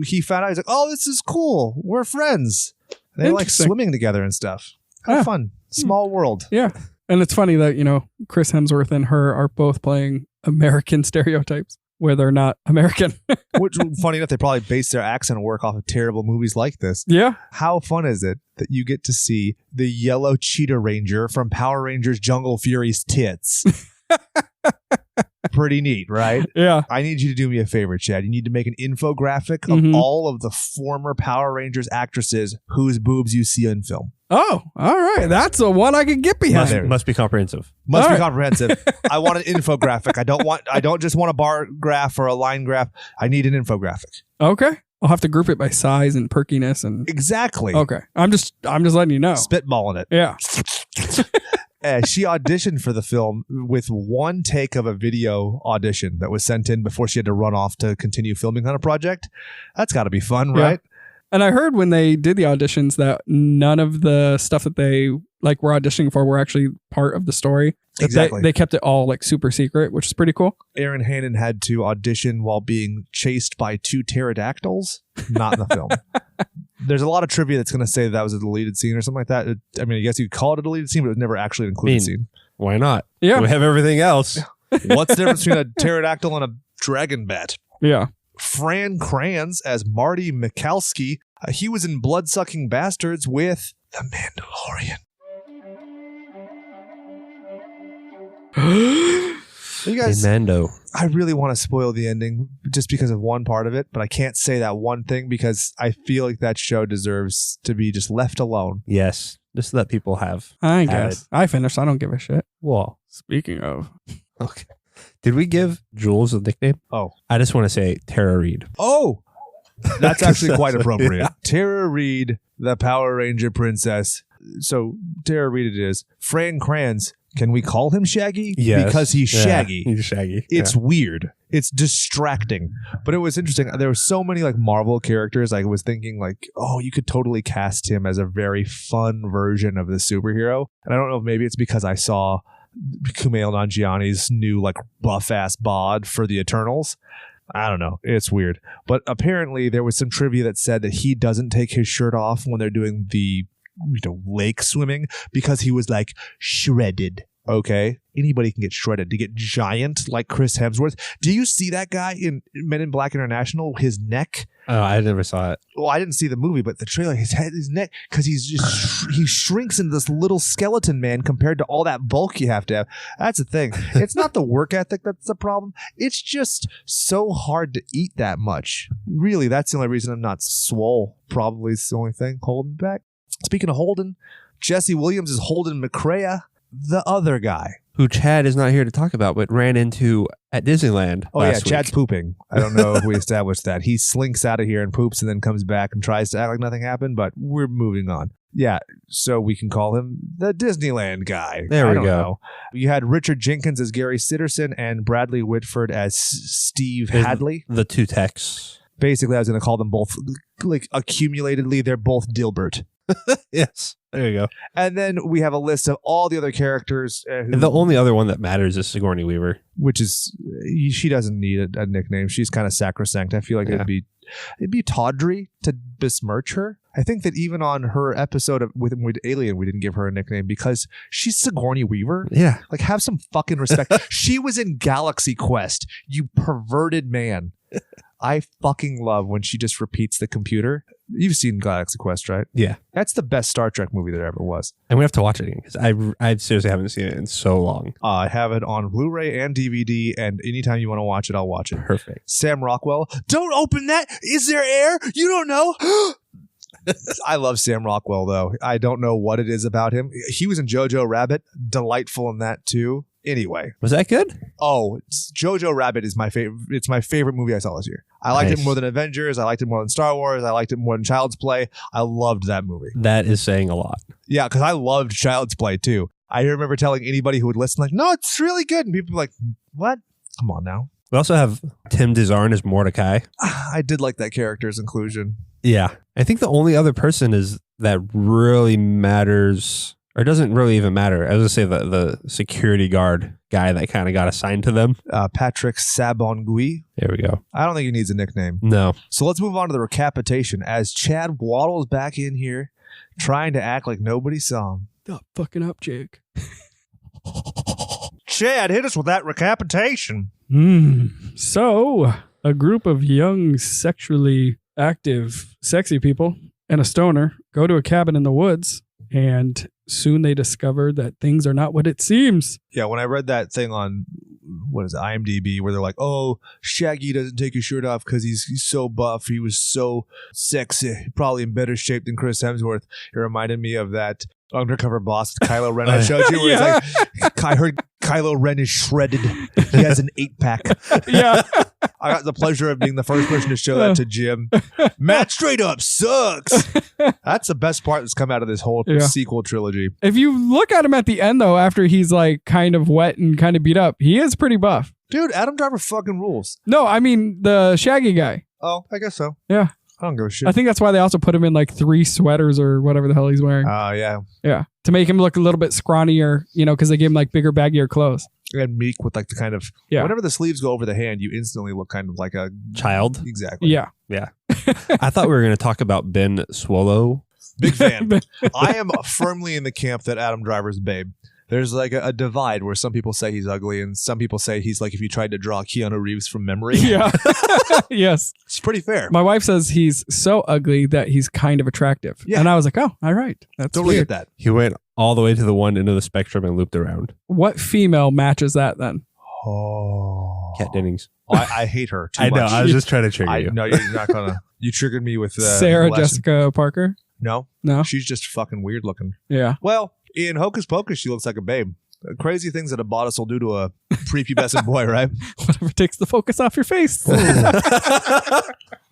he found out, he's like, oh, this is cool. We're friends. They like swimming together and stuff. Kind of fun. Small world. Yeah. And it's funny that, Chris Hemsworth and her are both playing American stereotypes where they're not American. Which, funny enough, they probably base their accent work off of terrible movies like this. Yeah. How fun is it that you get to see the yellow cheetah ranger from Power Rangers Jungle Fury's tits? Pretty neat, right? Yeah. I need you to do me a favor, Chad. You need to make an infographic of all of the former Power Rangers actresses whose boobs you see in film. Oh, all right. That's the one I can get behind. Must be comprehensive. Must be comprehensive. I want an infographic. I don't just want a bar graph or a line graph. I need an infographic. Okay. I'll have to group it by size and perkiness and exactly. Okay. I'm just letting you know. Spitballing it. Yeah. She auditioned for the film with one take of a video audition that was sent in before she had to run off to continue filming on a project. That's got to be fun, right? And I heard when they did the auditions that none of the stuff that they were auditioning for were actually part of the story. Exactly. They kept it all super secret, which is pretty cool. Aaron Hannon had to audition while being chased by 2 pterodactyls. Not in the film. There's a lot of trivia that's going to say that was a deleted scene or something like that. I mean, I guess you'd call it a deleted scene, but it was never actually an included scene. Why not? Yeah. We have everything else. What's the difference between a pterodactyl and a dragon bat? Yeah. Fran Kranz as Marty Mikalski. He was in Bloodsucking Bastards with The Mandalorian. You guys, Mando. I really want to spoil the ending just because of one part of it, but I can't say that one thing because I feel like that show deserves to be just left alone. Yes. Just let people have. I guess. I finished. I don't give a shit. Well, speaking of. Okay. Did we give Jules a nickname? Oh. I just want to say Tara Reid. Oh. That's actually quite appropriate. Yeah. Tara Reid, the Power Ranger princess. So Tara Reid it is. Fran Kranz. Can we call him Shaggy? Yes. Because he's Shaggy. He's Shaggy. It's weird. It's distracting. But it was interesting. There were so many Marvel characters. I was thinking oh, you could totally cast him as a very fun version of the superhero. And I don't know if maybe it's because I saw Kumail Nanjiani's new buff ass bod for the Eternals. I don't know. It's weird. But apparently there was some trivia that said that he doesn't take his shirt off when they're doing the lake swimming because he was shredded. Okay. Anybody can get shredded. To get giant like Chris Hemsworth. Do you see that guy in Men in Black International? His neck. Oh, I never saw it. Well, I didn't see the movie, but the trailer, his neck, because he shrinks into this little skeleton man compared to all that bulk you have to have. That's the thing. It's not the work ethic that's the problem. It's just so hard to eat that much. Really, that's the only reason I'm not swole. Probably is the only thing holding me back. Speaking of Holden, Jesse Williams is Holden McCrea. the other guy. Who Chad is not here to talk about, but ran into at Disneyland. Oh, yeah, last Chad's week. pooping. I don't know if we established that. He slinks out of here and poops and then comes back and tries to act like nothing happened, but we're moving on. Yeah, so we can call him the Disneyland guy. There we I don't go. know. You had Richard Jenkins as Gary Sitterson and Bradley Whitford as Steve Hadley. The two techs. Basically, I was going to call them both, like, accumulatedly, they're both Dilbert. Yes. There you go. And then we have a list of all the other characters. And the only other one that matters is Sigourney Weaver. Which is, she doesn't need a nickname. She's kind of sacrosanct. I feel like it'd be tawdry to besmirch her. I think that even on her episode with Alien, we didn't give her a nickname because she's Sigourney Weaver. Yeah. Like, have some fucking respect. She was in Galaxy Quest, you perverted man. I fucking love when she just repeats the computer. You've seen Galaxy Quest, right? Yeah. That's the best Star Trek movie there ever was. And we have to watch it again because I seriously haven't seen it in so long. I have it on Blu-ray and DVD, and anytime you want to watch it, I'll watch it. Perfect. Sam Rockwell. Don't open that. Is there air? You don't know. I love Sam Rockwell, though. I don't know what it is about him. He was in Jojo Rabbit. Delightful in that, too. Anyway. Was that good? Oh, Jojo Rabbit is my favorite. It's my favorite movie I saw this year. I liked it more than Avengers. I liked it more than Star Wars. I liked it more than Child's Play. I loved that movie. That is saying a lot. Yeah, because I loved Child's Play, too. I remember telling anybody who would listen, like, no, it's really good. And people were like, what? Come on now. We also have Tim DeZarn as Mordecai. I did like that character's inclusion. Yeah. I think the only other person is that really matters, or doesn't really even matter. I was going to say the security guard guy that kind of got assigned to them. Patrick Sabongui. There we go. I don't think he needs a nickname. No. So let's move on to the recapitation as Chad waddles back in here trying to act like nobody saw him. Stop fucking up, Jake. Chad, hit us with that recapitation. So, a group of young, sexually active, sexy people and a stoner go to a cabin in the woods, and soon they discover that things are not what it seems. Yeah, when I read that thing on, what is it, IMDb, where they're like, oh, Shaggy doesn't take his shirt off because he's so buff. He was so sexy, probably in better shape than Chris Hemsworth. It reminded me of that Undercover Boss Kylo Ren I showed you, where it's like, I heard Kylo Ren is shredded. He has an 8-pack. Yeah. I got the pleasure of being the first person to show that to Jim. Matt straight up sucks. That's the best part that's come out of this whole sequel trilogy. If you look at him at the end, though, after he's like kind of wet and kind of beat up, he is pretty buff. Dude, Adam Driver fucking rules. No, I mean the Shaggy guy. Oh, I guess so. Yeah. I don't give a shit. I think that's why they also put him in like 3 sweaters or whatever the hell he's wearing. Yeah. Yeah. To make him look a little bit scrawnier, because they gave him like bigger, baggier clothes. And meek with like the kind of, whenever the sleeves go over the hand, you instantly look kind of like a child. Exactly. Yeah. Yeah. I thought we were going to talk about Ben Swallow. Big fan. I am firmly in the camp that Adam Driver's babe. There's like a divide where some people say he's ugly and some people say he's like if you tried to draw Keanu Reeves from memory. Yeah. Yes. It's pretty fair. My wife says he's so ugly that he's kind of attractive. Yeah. And I was like, oh, all right. That's totally weird. get that. He went all the way to the one end of the spectrum and looped around. What female matches that then? Oh. Kat Dennings. I hate her too I know. much. I was just trying to trigger you. No, you're not going to. You triggered me with Sarah Jessica Parker. No. No. She's just fucking weird looking. Yeah. Well, in Hocus Pocus, she looks like a babe. Crazy things that a bodice will do to a prepubescent boy, right? Whatever takes the focus off your face.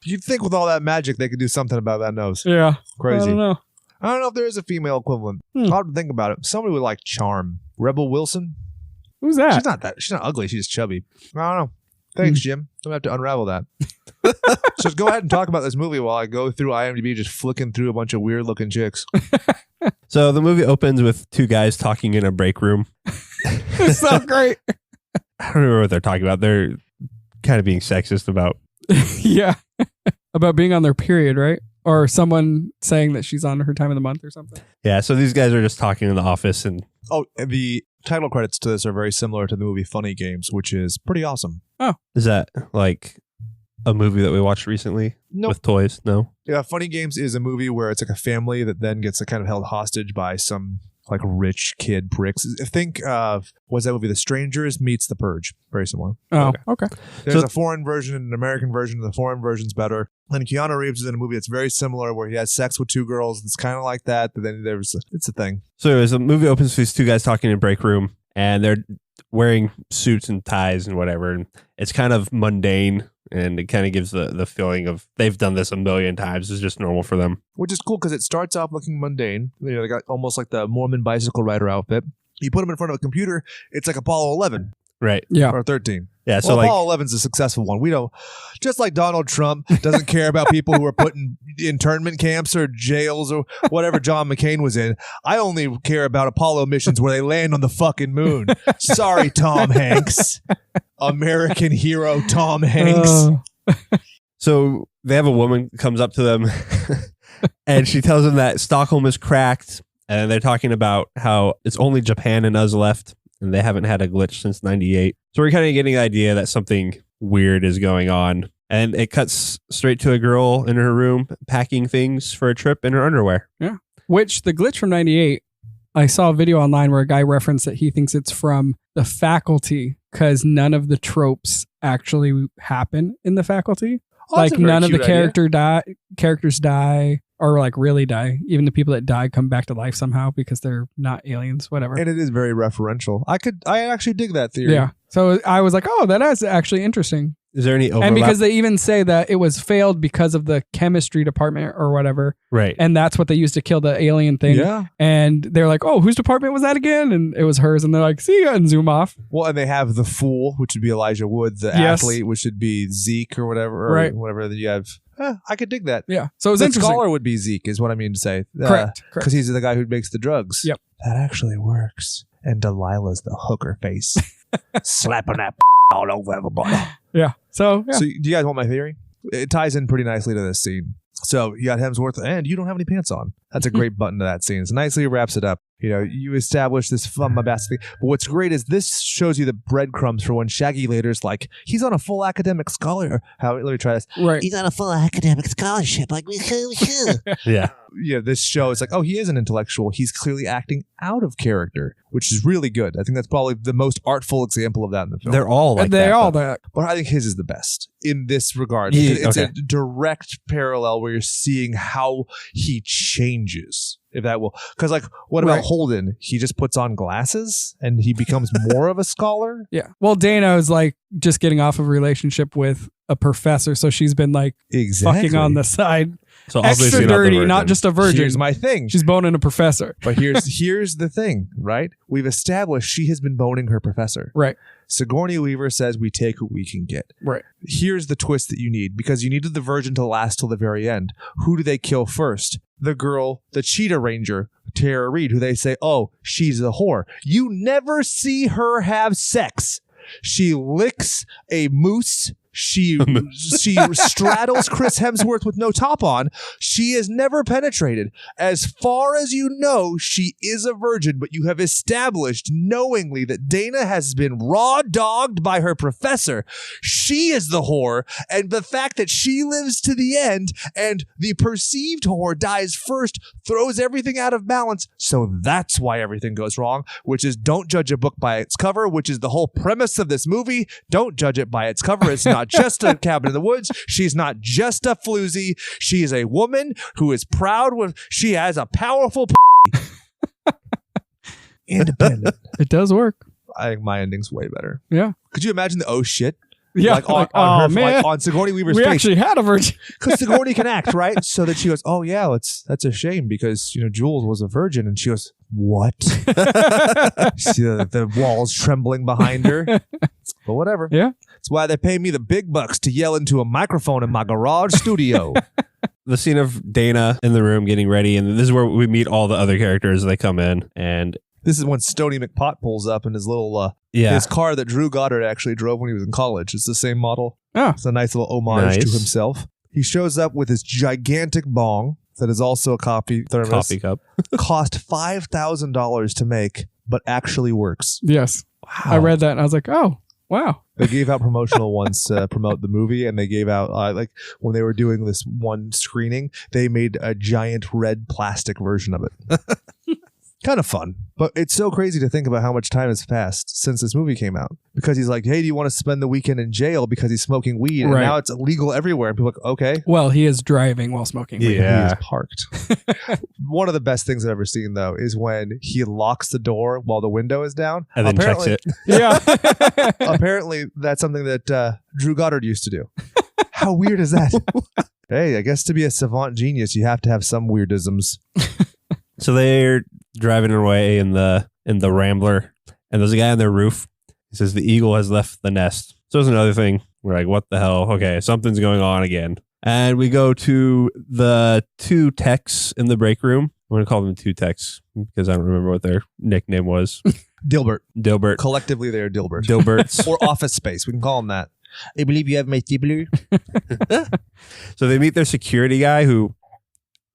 You'd think with all that magic they could do something about that nose. Yeah. Crazy. I don't know if there is a female equivalent. I'll have to think about it. Somebody would like charm. Rebel Wilson? Who's that? She's not ugly. She's chubby. I don't know. Thanks, Jim. I'm going to have to unravel that. So go ahead and talk about this movie while I go through IMDb just flicking through a bunch of weird looking chicks. So the movie opens with 2 guys talking in a break room. It's so great. I don't remember what they're talking about. They're kind of being sexist about. Yeah. About being on their period, right? Or someone saying that she's on her time of the month or something. Yeah. So these guys are just talking in the office. And the title credits to this are very similar to the movie Funny Games, which is pretty awesome. Oh. Is that like a movie that we watched recently? Nope. With toys? No. Yeah, Funny Games is a movie where it's like a family that then gets kind of held hostage by some like rich kid pricks. Think of, what's that movie? The Strangers meets The Purge. Very similar. Oh, okay. There's a foreign version and an American version. The foreign version's better. And Keanu Reeves is in a movie that's very similar where he has sex with two girls. It's kind of like that, but then it's a thing. So as the movie opens, these two guys talking in a break room, and they're wearing suits and ties and whatever. And it's kind of mundane, and it kind of gives the feeling of they've done this a million times. It's just normal for them. Which is cool because it starts off looking mundane. They got almost like the Mormon bicycle rider outfit. You put them in front of a computer, it's like Apollo 11. Right. Yeah. Or 13. Yeah. So Apollo 11's a successful one. We don't, just like Donald Trump doesn't care about people who are put in internment camps or jails or whatever John McCain was in. I only care about Apollo missions where they land on the fucking moon. Sorry, Tom Hanks. American hero Tom Hanks. So they have a woman comes up to them and she tells them that Stockholm is cracked, and they're talking about how it's only Japan and us left, and they haven't had a glitch since 98. So we're kind of getting the idea that something weird is going on. And it cuts straight to a girl in her room packing things for a trip in her underwear. Yeah. Which the glitch from 98, I saw a video online where a guy referenced that he thinks it's from The Faculty because none of the tropes actually happen in The Faculty. Like none of the characters die or like really die. Even the people that die come back to life somehow because they're not aliens, whatever. And it is very referential. I actually dig that theory. Yeah. So I was like, oh, that is actually interesting. Is there any overlap? And because they even say that it was failed because of the chemistry department or whatever. Right. And that's what they used to kill the alien thing. Yeah. And they're like, oh, whose department was that again? And it was hers. And they're like, see ya, and zoom off. Well, and they have the fool, which would be Elijah Wood, the athlete, which should be Zeke or whatever. Or right. Whatever that you have. I could dig that. Yeah. So it was the interesting. scholar would be Zeke, is what I mean to say. Correct. Because he's the guy who makes the drugs. Yep. That actually works. And Delilah's the hooker face. Slapping that all over everybody. Yeah. So do you guys want my theory? It ties in pretty nicely to this scene. So you got Hemsworth, and you don't have any pants on. That's a great button to that scene. It nicely wraps it up. You know, you establish this fun bombastic thing. But what's great is this shows you the breadcrumbs for when Shaggy later's like, he's on a full academic scholar. Let me try this. right. He's on a full academic scholarship. Like, we Yeah. Yeah, this show is like, oh, he is an intellectual. He's clearly acting out of character, which is really good. I think that's probably the most artful example of that in the film. They're all like They're that. all though. that. But I think his is the best in this regard. Yeah, It's okay. a direct parallel where you're seeing how he changes, if that will. Because, like, what about Right. Holden? He just puts on glasses and he becomes more of a scholar. Yeah. Well, Dana is like just getting off of a relationship with a professor. So she's been like Exactly. fucking on the side. So obviously Extra not the dirty, virgin. not just a virgin. Here's my thing. She's boning a professor. But here's the thing, right? We've established she has been boning her professor. Right. Sigourney Weaver says we take what we can get. Right. Here's the twist that you need, because you needed the virgin to last till the very end. Who do they kill first? The girl, the cheetah ranger, Tara Reid, who they say, oh, she's a whore. You never see her have sex. She licks a moose. She straddles Chris Hemsworth with no top on. She is never penetrated. As far as you know, she is a virgin, but you have established knowingly that Dana has been raw dogged by her professor. She is the whore, and the fact that she lives to the end and the perceived whore dies first throws everything out of balance. So that's why everything goes wrong, which is don't judge a book by its cover, which is the whole premise of this movie. Don't judge it by its cover. It's not just a cabin in the woods. She's not just a floozy. She is a woman who is proud she has a powerful independent. It does work. I think my ending's way better. Yeah. Could you imagine the oh shit? Yeah. Like on oh, her, man. like on Sigourney Weaver's We face. actually had a virgin. Because Sigourney can act, right? So that she goes, oh yeah, that's a shame because, Jules was a virgin. And she goes, what? See the walls trembling behind her. But whatever. Yeah. That's why they pay me the big bucks to yell into a microphone in my garage studio. The scene of Dana in the room getting ready, and this is where we meet all the other characters. They come in, and This is when Stoney McPot pulls up in his little yeah, his car that Drew Goddard actually drove when he was in college. It's the same model. Oh. It's a nice little homage to Nice. himself. He shows up with his gigantic bong that is also a coffee thermos. coffee cup. Cost $5,000 to make, but actually works. Yes. I read that and I was like, oh, wow. They gave out promotional ones to promote the movie, and they gave out like when they were doing this one screening, they made a giant red plastic version of it. kind of fun. But it's so crazy to think about how much time has passed since this movie came out. Because he's like, hey, do you want to spend the weekend in jail because he's smoking weed? And now it's illegal everywhere. And people are like, okay. Well, he is driving while smoking weed. Yeah. He is parked. One of the best things I've ever seen, though, is when he locks the door while the window is down. And then checks it. Yeah. Apparently, that's something that Drew Goddard used to do. How weird is that? Hey, I guess to be a savant genius, you have to have some weirdisms. So they're driving away in the Rambler, and there's a guy on their roof. He says the eagle has left the nest. So there's another thing. We're like, what the hell? Okay, something's going on again. And we go to the two techs in the break room. I'm going to call them two techs because I don't remember what their nickname was. Dilbert. Collectively, they're Dilbert. Dilberts. Or Office Space. We can call them that. I believe you have my Dibbler. So they meet their security guy who,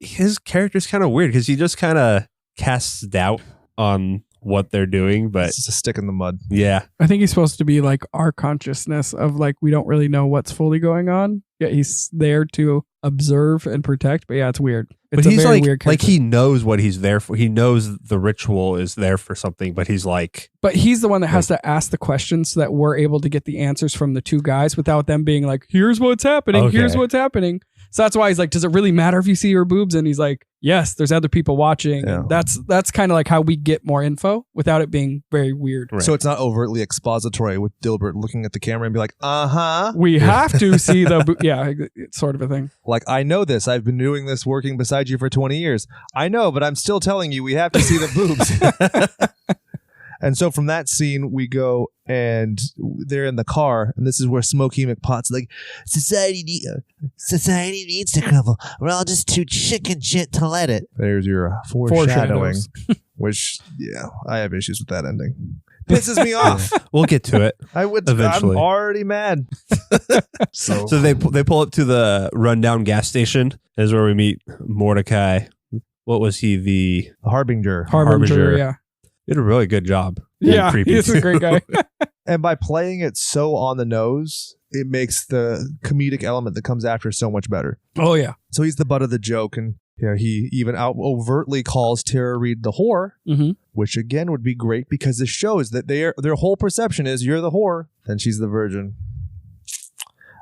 his character's kind of weird because he just kind of casts doubt on what they're doing, but it's just a stick in the mud. Yeah. I think he's supposed to be like our consciousness of like, we don't really know what's fully going on. Yeah, he's there to observe and protect, but yeah, it's weird. It's but he's very like, weird character. he knows what he's there for. He knows the ritual is there for something, but he's like... But he's the one that has to ask the questions so that we're able to get the answers from the two guys without them being like, here's what's happening, here's what's happening. So that's why he's like, does it really matter if you see her boobs? And he's like, yes, there's other people watching. Yeah. And that's kind of like how we get more info without it being very weird. Right. So it's not overtly expository with Dilbert looking at the camera and be like, uh-huh. We have to see the yeah, it's sort of a thing. Like, I know this. I've been doing this working beside you for 20 years. I know, but I'm still telling you we have to see the boobs. And so from that scene, we go and they're in the car. And this is where Smokey McPot's like, Society needs to crumble. We're all just too chicken shit to let it. There's your foreshadowing. Which, yeah, I have issues with that ending. Pisses me off. We'll get to it. Eventually. I'm already mad. So they pull up to the rundown gas station. This is where we meet Mordecai. What was he? The Harbinger. Harbinger, yeah. He did a really good job. Yeah, he's a great guy. And by playing it so on the nose, it makes the comedic element that comes after so much better. Oh, yeah. So he's the butt of the joke, and he even overtly calls Tara Reid the whore, which again would be great because this shows that their whole perception is you're the whore, and she's the virgin.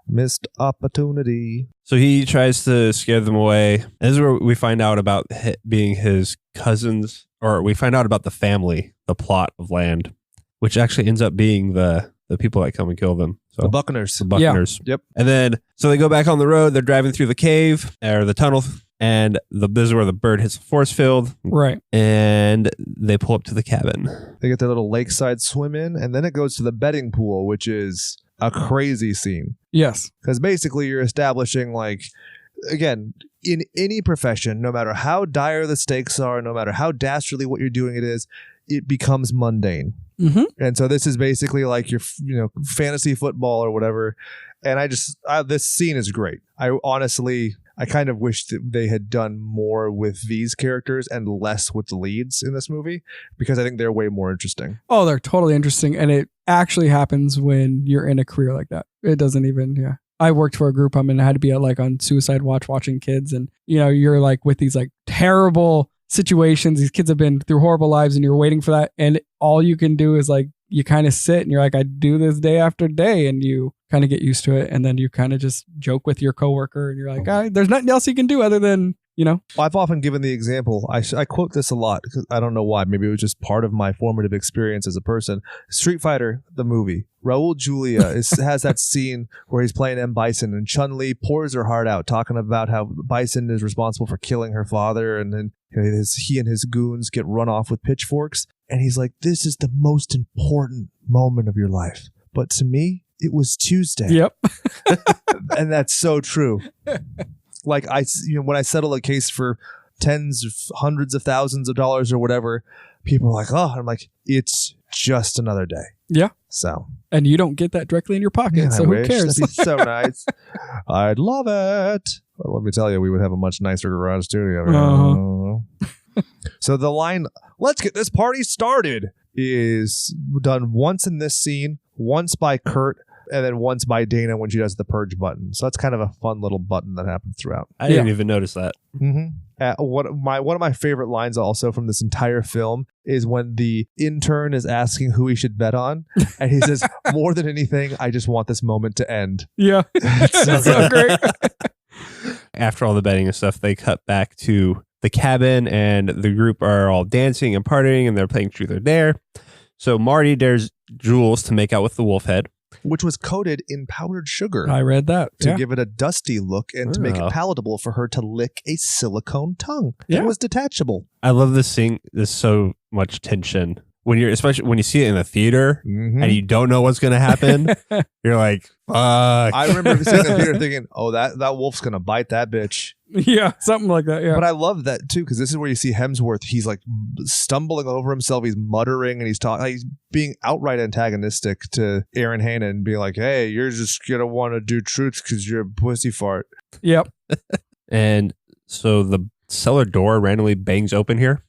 Missed opportunity. So he tries to scare them away. This is where we find out about being his cousins, or we find out about the family, the plot of land, which actually ends up being the people that come and kill them. So The Buccaneers. Yeah. Yep. And then, so they go back on the road. They're driving through the cave or the tunnel, and this is where the bird hits the force field. Right. And they pull up to the cabin. They get their little lakeside swim in, and then it goes to the betting pool, which is a crazy scene. Yes. Because basically you're establishing, like, again, in any profession, no matter how dire the stakes are, no matter how dastardly what you're doing it becomes mundane. And so this is basically like your fantasy football or whatever. And this scene is great. I kind of wish that they had done more with these characters and less with the leads in this movie, because I think they're way more interesting. Oh, they're totally interesting. And it actually happens when you're in a career like that. It doesn't even, I worked for a group and I had to be on suicide watch watching kids. And, you're like with these like terrible situations. These kids have been through horrible lives and you're waiting for that. And all you can do is like, you kind of sit and you're like, I do this day after day, and you kind of get used to it. And then you kind of just joke with your coworker and you're like, there's nothing else you can do other than, I've often given the example. I quote this a lot because I don't know why. Maybe it was just part of my formative experience as a person. Street Fighter, the movie. Raul Julia has that scene where he's playing M. Bison, and Chun-Li pours her heart out, talking about how Bison is responsible for killing her father, and then he and his goons get run off with pitchforks. And he's like, this is the most important moment of your life. But to me, it was Tuesday. Yep. And that's so true. Like when I settle a case for tens of hundreds of thousands of dollars or whatever, people are like, oh, I'm like, it's just another day. Yeah. So. And you don't get that directly in your pocket. Yeah, so who cares? That'd be so nice. I'd love it. Well, let me tell you, we would have a much nicer garage studio. So the line, let's get this party started, is done once in this scene, once by Kurt, and then once by Dana when she does the purge button. So that's kind of a fun little button that happens throughout. I didn't even notice that. One of my favorite lines also from this entire film is when the intern is asking who he should bet on, and he says, "More than anything, I just want this moment to end." Yeah, that's so great. After all the betting and stuff, they cut back to the cabin, and the group are all dancing and partying, and they're playing Truth or Dare. So Marty dares Jules to make out with the wolf head, which was coated in powdered sugar. I read that. To give it a dusty look and to make it palatable for her to lick a silicone tongue. It was detachable. I love this scene. There's so much tension when especially when you see it in the theater and you don't know what's going to happen. You're like, fuck. I remember sitting in the theater thinking, oh, that wolf's going to bite that bitch. Yeah, something like that. Yeah. But I love that too, because this is where you see Hemsworth. He's like stumbling over himself. He's muttering and he's talking. He's being outright antagonistic to Aaron Hanna and being like, "Hey, you're just gonna want to do truth because you're a pussy fart." Yep. And so the cellar door randomly bangs open here.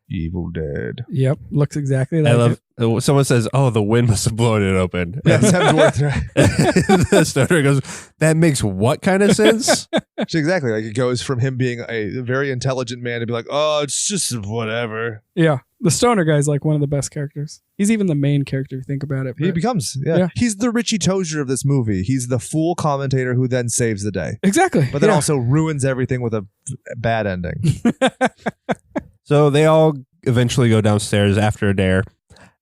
Evil Dead. Yep. Looks exactly like I love someone says, "Oh, the wind must have blown it open." That's Hemsworth, right? The stoner goes, "That makes what kind of sense?" Exactly. Like it goes from him being a very intelligent man to be like, "Oh, it's just whatever." Yeah. The stoner guy's like one of the best characters. He's even the main character if you think about it. He becomes, yeah. He's the Richie Tozier of this movie. He's the fool commentator who then saves the day. Exactly. But then also ruins everything with a bad ending. So they all eventually go downstairs after a dare.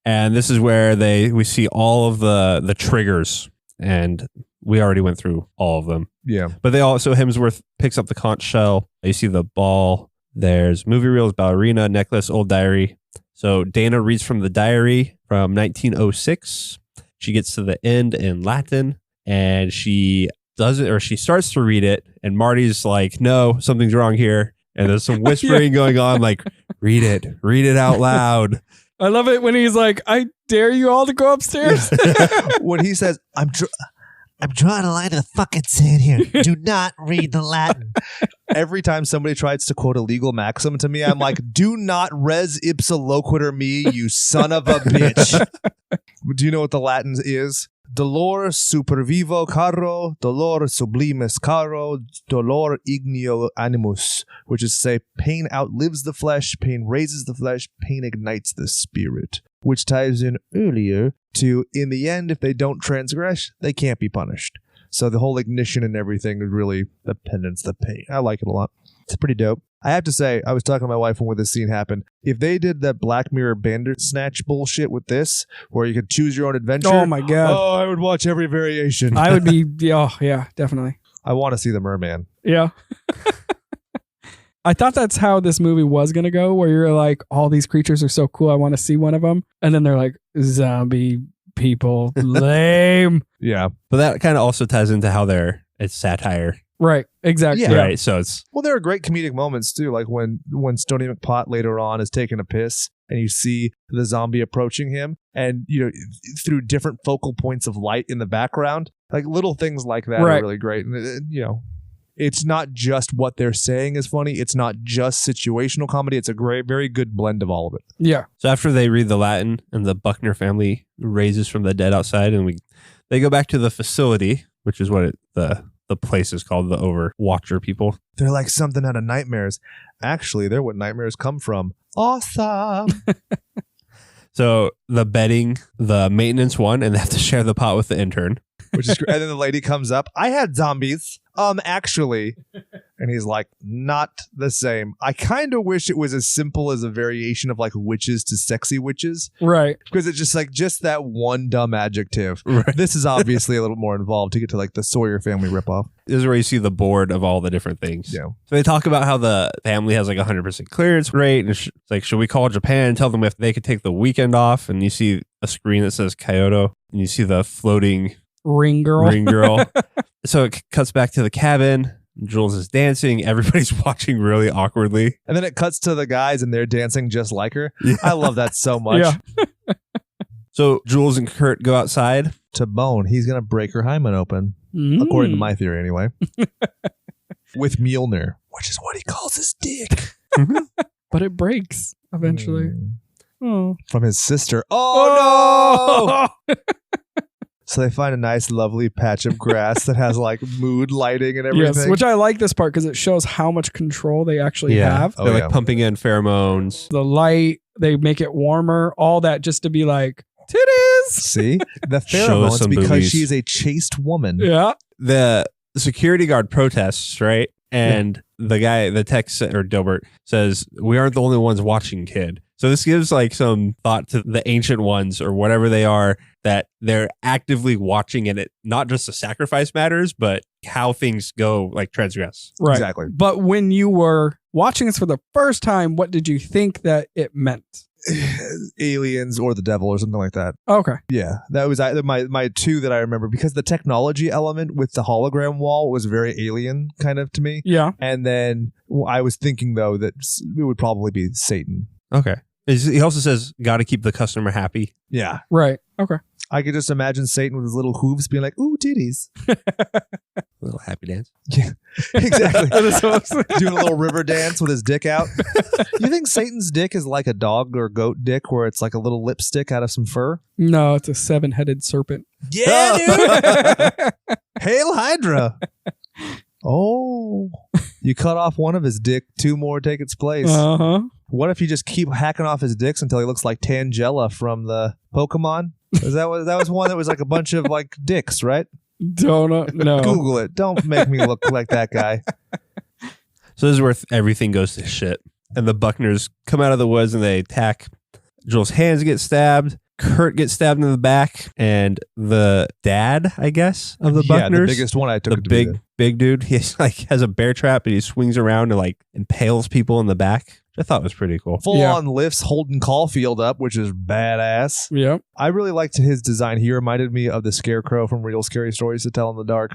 And this is where we see all of the triggers. And we already went through all of them. Yeah. But Hemsworth picks up the conch shell. You see the ball. There's movie reels, ballerina, necklace, old diary. So Dana reads from the diary from 1906. She gets to the end in Latin and she does it, or she starts to read it. And Marty's like, "No, something's wrong here." And there's some whispering going on, like, read it out loud. I love it when he's like, "I dare you all to go upstairs." When he says, I'm drawing a line in the fucking sand here. Do not read the Latin. Every time somebody tries to quote a legal maxim to me, I'm like, "Do not res ipsa loquitur me, you son of a bitch." Do you know what the Latin is? Dolor supervivo caro, dolor sublimis caro, dolor ignio animus, which is to say, pain outlives the flesh, pain raises the flesh, pain ignites the spirit, which ties in earlier to, in the end, if they don't transgress, they can't be punished. So the whole ignition and everything is really the penance, the pain. I like it a lot. It's pretty dope. I have to say, I was talking to my wife when this scene happened. If they did that Black Mirror Bandersnatch bullshit with this, where you could choose your own adventure. Oh my God. Oh, I would watch every variation. I would be, yeah, definitely. I want to see the merman. Yeah. I thought that's how this movie was going to go, where you're like, all these creatures are so cool, I want to see one of them. And then they're like, zombie people, lame. Yeah. But that kind of also ties into how it's satire. Right, exactly. Yeah. Right, so it's... Well, there are great comedic moments, too, like when Stoney McPot later on is taking a piss, and you see the zombie approaching him, and, through different focal points of light in the background, like little things like that are really great. And, it's not just what they're saying is funny. It's not just situational comedy. It's a very good blend of all of it. Yeah. So after they read the Latin and the Buckner family raises from the dead outside, and they go back to the facility, which is what the place is called, the Overwatcher people. They're like something out of nightmares. Actually, they're what nightmares come from. Awesome. So the maintenance won, and they have to share the pot with the intern. Which is great. And then the lady comes up. "I had zombies. Actually." And he's like, "Not the same. I kind of wish it was as simple as a variation of like witches to sexy witches." Right. Because it's just that one dumb adjective. Right. This is obviously a little more involved to get to like the Sawyer family ripoff. This is where you see the board of all the different things. Yeah. So they talk about how the family has like 100% clearance rate. And it's like, should we call Japan and tell them if they could take the weekend off? And you see a screen that says Kyoto, and you see the floating ring girl. So it cuts back to the cabin. Jules is dancing. Everybody's watching really awkwardly. And then it cuts to the guys and they're dancing just like her. Yeah. I love that so much. Yeah. So Jules and Kurt go outside. To bone. He's going to break her hymen open. According to my theory, anyway. With Mjolnir, which is what he calls his dick. But it breaks eventually. Oh. From his sister. Oh, no! So they find a nice, lovely patch of grass that has like mood lighting and everything. Yes, which I like this part because it shows how much control they actually have. Oh, They're yeah. like pumping in pheromones. The light, they make it warmer, all that just to be like, titties. See? The Show us pheromones some because boobies. she is a chaste woman. Yeah. The security guard protests, right? And the guy, the tech or Dilbert says, "We aren't the only ones watching, kid." So this gives like some thought to the ancient ones or whatever they are, that they're actively watching, and it not just the sacrifice matters, but how things go, like transgress. Right. Exactly. But when you were watching this for the first time, what did you think that it meant? Aliens or the devil or something like that. Okay. Yeah, that was my two that I remember, because the technology element with the hologram wall was very alien kind of to me. Yeah. And then I was thinking though that it would probably be Satan. Okay. He also says, "Got to keep the customer happy." Yeah, Right. Okay. I could just imagine Satan with his little hooves being like, "Ooh, titties." Little happy dance. Yeah, exactly. That is awesome. Doing a little river dance with his dick out. You think Satan's dick is like a dog or goat dick, where it's like a little lipstick out of some fur? No, it's a 7-headed serpent. Yeah, dude. Hail Hydra. Oh, you cut off one of his dick, two more take its place. Uh-huh. What if you just keep hacking off his dicks until he looks like Tangela from the Pokemon? That was one that was like a bunch of like dicks, right? Don't know. Google it. Don't make me look like that guy. So this is where everything goes to shit. And the Buckners come out of the woods and they attack. Joel's hands get stabbed. Kurt gets stabbed in the back. And the dad, I guess, of the Buckners. Yeah, the biggest one I took. The it to be big dude. He's like has a bear trap and he swings around and like impales people in the back, which I thought was pretty cool. full on lifts Holden Caulfield up, which is badass. Yep. I really liked his design. He reminded me of the Scarecrow from Real Scary Stories to Tell in the Dark.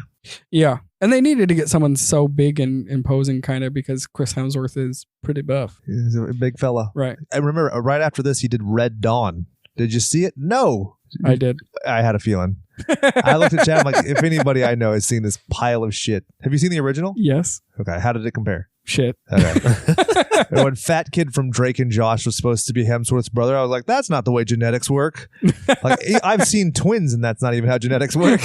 Yeah. And they needed to get someone so big and imposing kind of because Chris Hemsworth is pretty buff. He's a big fella. Right. I remember right after this, he did Red Dawn. Did you see it? No. I did. I had a feeling. I looked at Chad. I'm like, if anybody I know has seen this pile of shit. Have you seen the original? Yes. Okay. How did it compare? Shit. Okay. And when Fat Kid from Drake and Josh was supposed to be Hemsworth's brother, I was like, that's not the way genetics work. Like, I've seen twins, and that's not even how genetics work.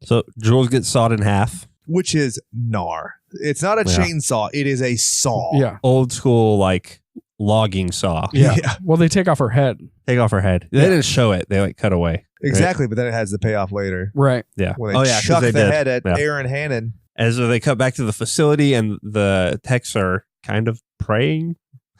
So Jules gets sawed in half. Which is gnar. It's not a chainsaw. It is a saw. Yeah. Old school, like logging saw. Yeah. Well, they take off her head. Take off her head. They didn't show it. They like cut away. Exactly. But then it has the payoff later. Right. Yeah. When they 'cause chuck they the did. head at Yeah. Aaron Hannon. And so they cut back to the facility and the techs are kind of praying.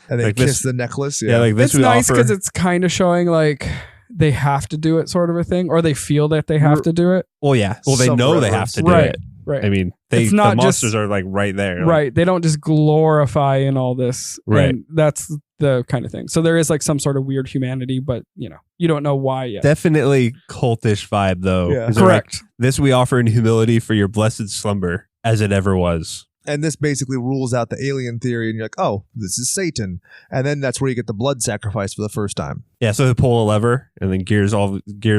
And they Like kiss this- the necklace. Yeah, like this It's we nice offer. because it's kind of showing like they have to do it sort of a thing, or they feel that they have to do it. Well, yeah. Well, they Some know they have reverence. to do Right. it. Right. I mean, It's the not monsters just- are like right there. Like, Right. They don't just glorify in all this. Right. And that's the kind of thing. So there is like some sort of weird humanity, but you don't know why yet. Definitely cultish vibe though. Yeah. 'Cause they're like, Correct. this we offer in humility for your blessed slumber as it ever was. And this basically rules out the alien theory. And you're like, oh, this is Satan. And then that's where you get the blood sacrifice for the first time. Yeah, so they pull a lever and then gears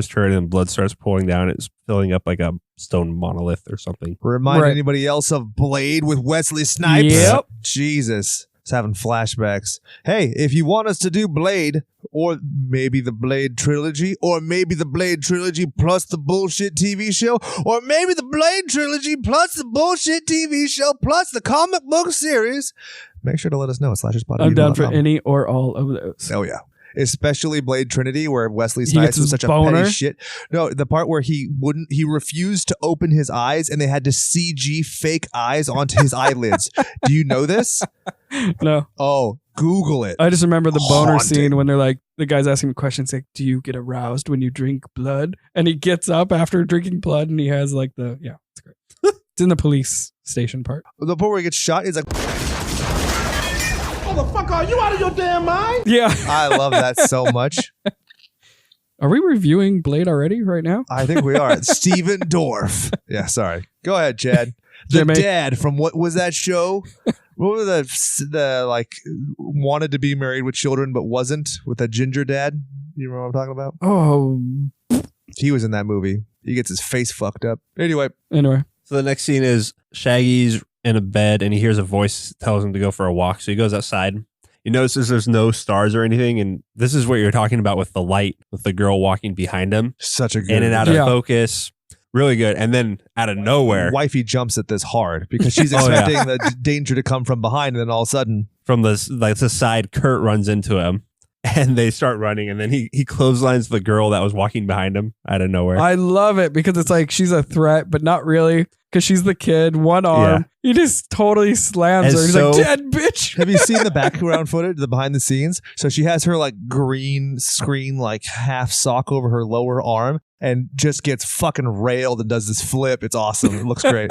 turn and blood starts pouring down. It's filling up like a stone monolith or something. Remind Right. anybody else of Blade with Wesley Snipes? Yep. Jesus. It's having flashbacks. Hey, if you want us to do Blade, or maybe the Blade trilogy, or maybe the Blade trilogy plus the bullshit TV show, or maybe the Blade trilogy plus the bullshit TV show plus the comic book series, make sure to let us know at SlashersPod. I'm down for any or all of those. Oh, yeah. Especially Blade Trinity, where Wesley He Snipes gets was his such a boner. petty shit. No, the part where he refused to open his eyes and they had to CG fake eyes onto his eyelids. Do you know this? No. Oh, Google it. I just remember the boner Haunting. scene when they're like, the guy's asking questions like, do you get aroused when you drink blood? And he gets up after drinking blood and he has like it's great. It's in the police station part. The part where he gets shot, he's like, Motherfucker, are you out of your damn mind? Yeah. I love that so much. Are we reviewing Blade already right now? I think we are. Steven Dorff. Yeah, sorry. Go ahead, Chad. The Jimmy. dad from what was that show? What were the like wanted to be married with children but wasn't, with that ginger dad? You remember what I'm talking about? Oh, He was in that movie. He gets his face fucked up. Anyway, anyway. So the next scene is Shaggy's in a bed and he hears a voice that tells him to go for a walk. So he goes outside. You notice there's no stars or anything, and this is what you're talking about with the light, with the girl walking behind him. Such a good in and out of focus. Really good. And then out of nowhere, wifey jumps at this hard because she's expecting the danger to come from behind, and then all of a sudden, from the side, Kurt runs into him, and they start running, and then he clotheslines the girl that was walking behind him out of nowhere. I love it because it's like she's a threat, but not really, because she's the kid, one arm. He just totally slams her. He's like, dead bitch. Have you seen the background footage, the behind the scenes? So she has her like green screen, like half sock over her lower arm, and just gets fucking railed and does this flip. It's awesome. It looks great.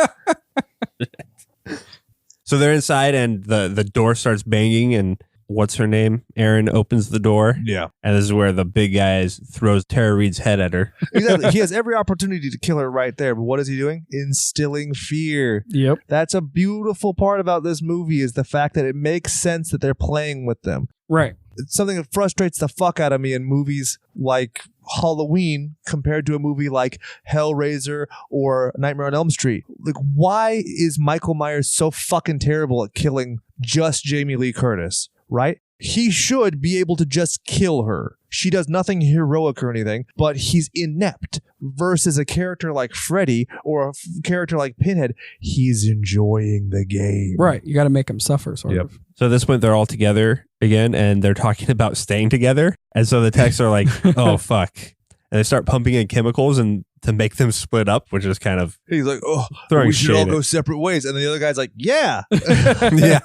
So they're inside, and the door starts banging, and what's her name? Aaron opens the door. Yeah. And this is where the big guy throws Tara Reid's head at her. Exactly. He has every opportunity to kill her right there. But what is he doing? Instilling fear. Yep. That's a beautiful part about this movie, is the fact that it makes sense that they're playing with them. Right. It's something that frustrates the fuck out of me in movies like Halloween compared to a movie like Hellraiser or Nightmare on Elm Street. Like, why is Michael Myers so fucking terrible at killing just Jamie Lee Curtis? Right? He should be able to just kill her. She does nothing heroic or anything, but he's inept. Versus a character like Freddy or a character like Pinhead, he's enjoying the game. Right. You got to make him suffer, sort of. So at this point, they're all together again, and they're talking about staying together. And so the texts are like, oh, fuck. And they start pumping in chemicals and to make them split up, which is kind of... He's like, oh, throwing we should all shade go separate ways. And the other guy's like, yeah. Yeah.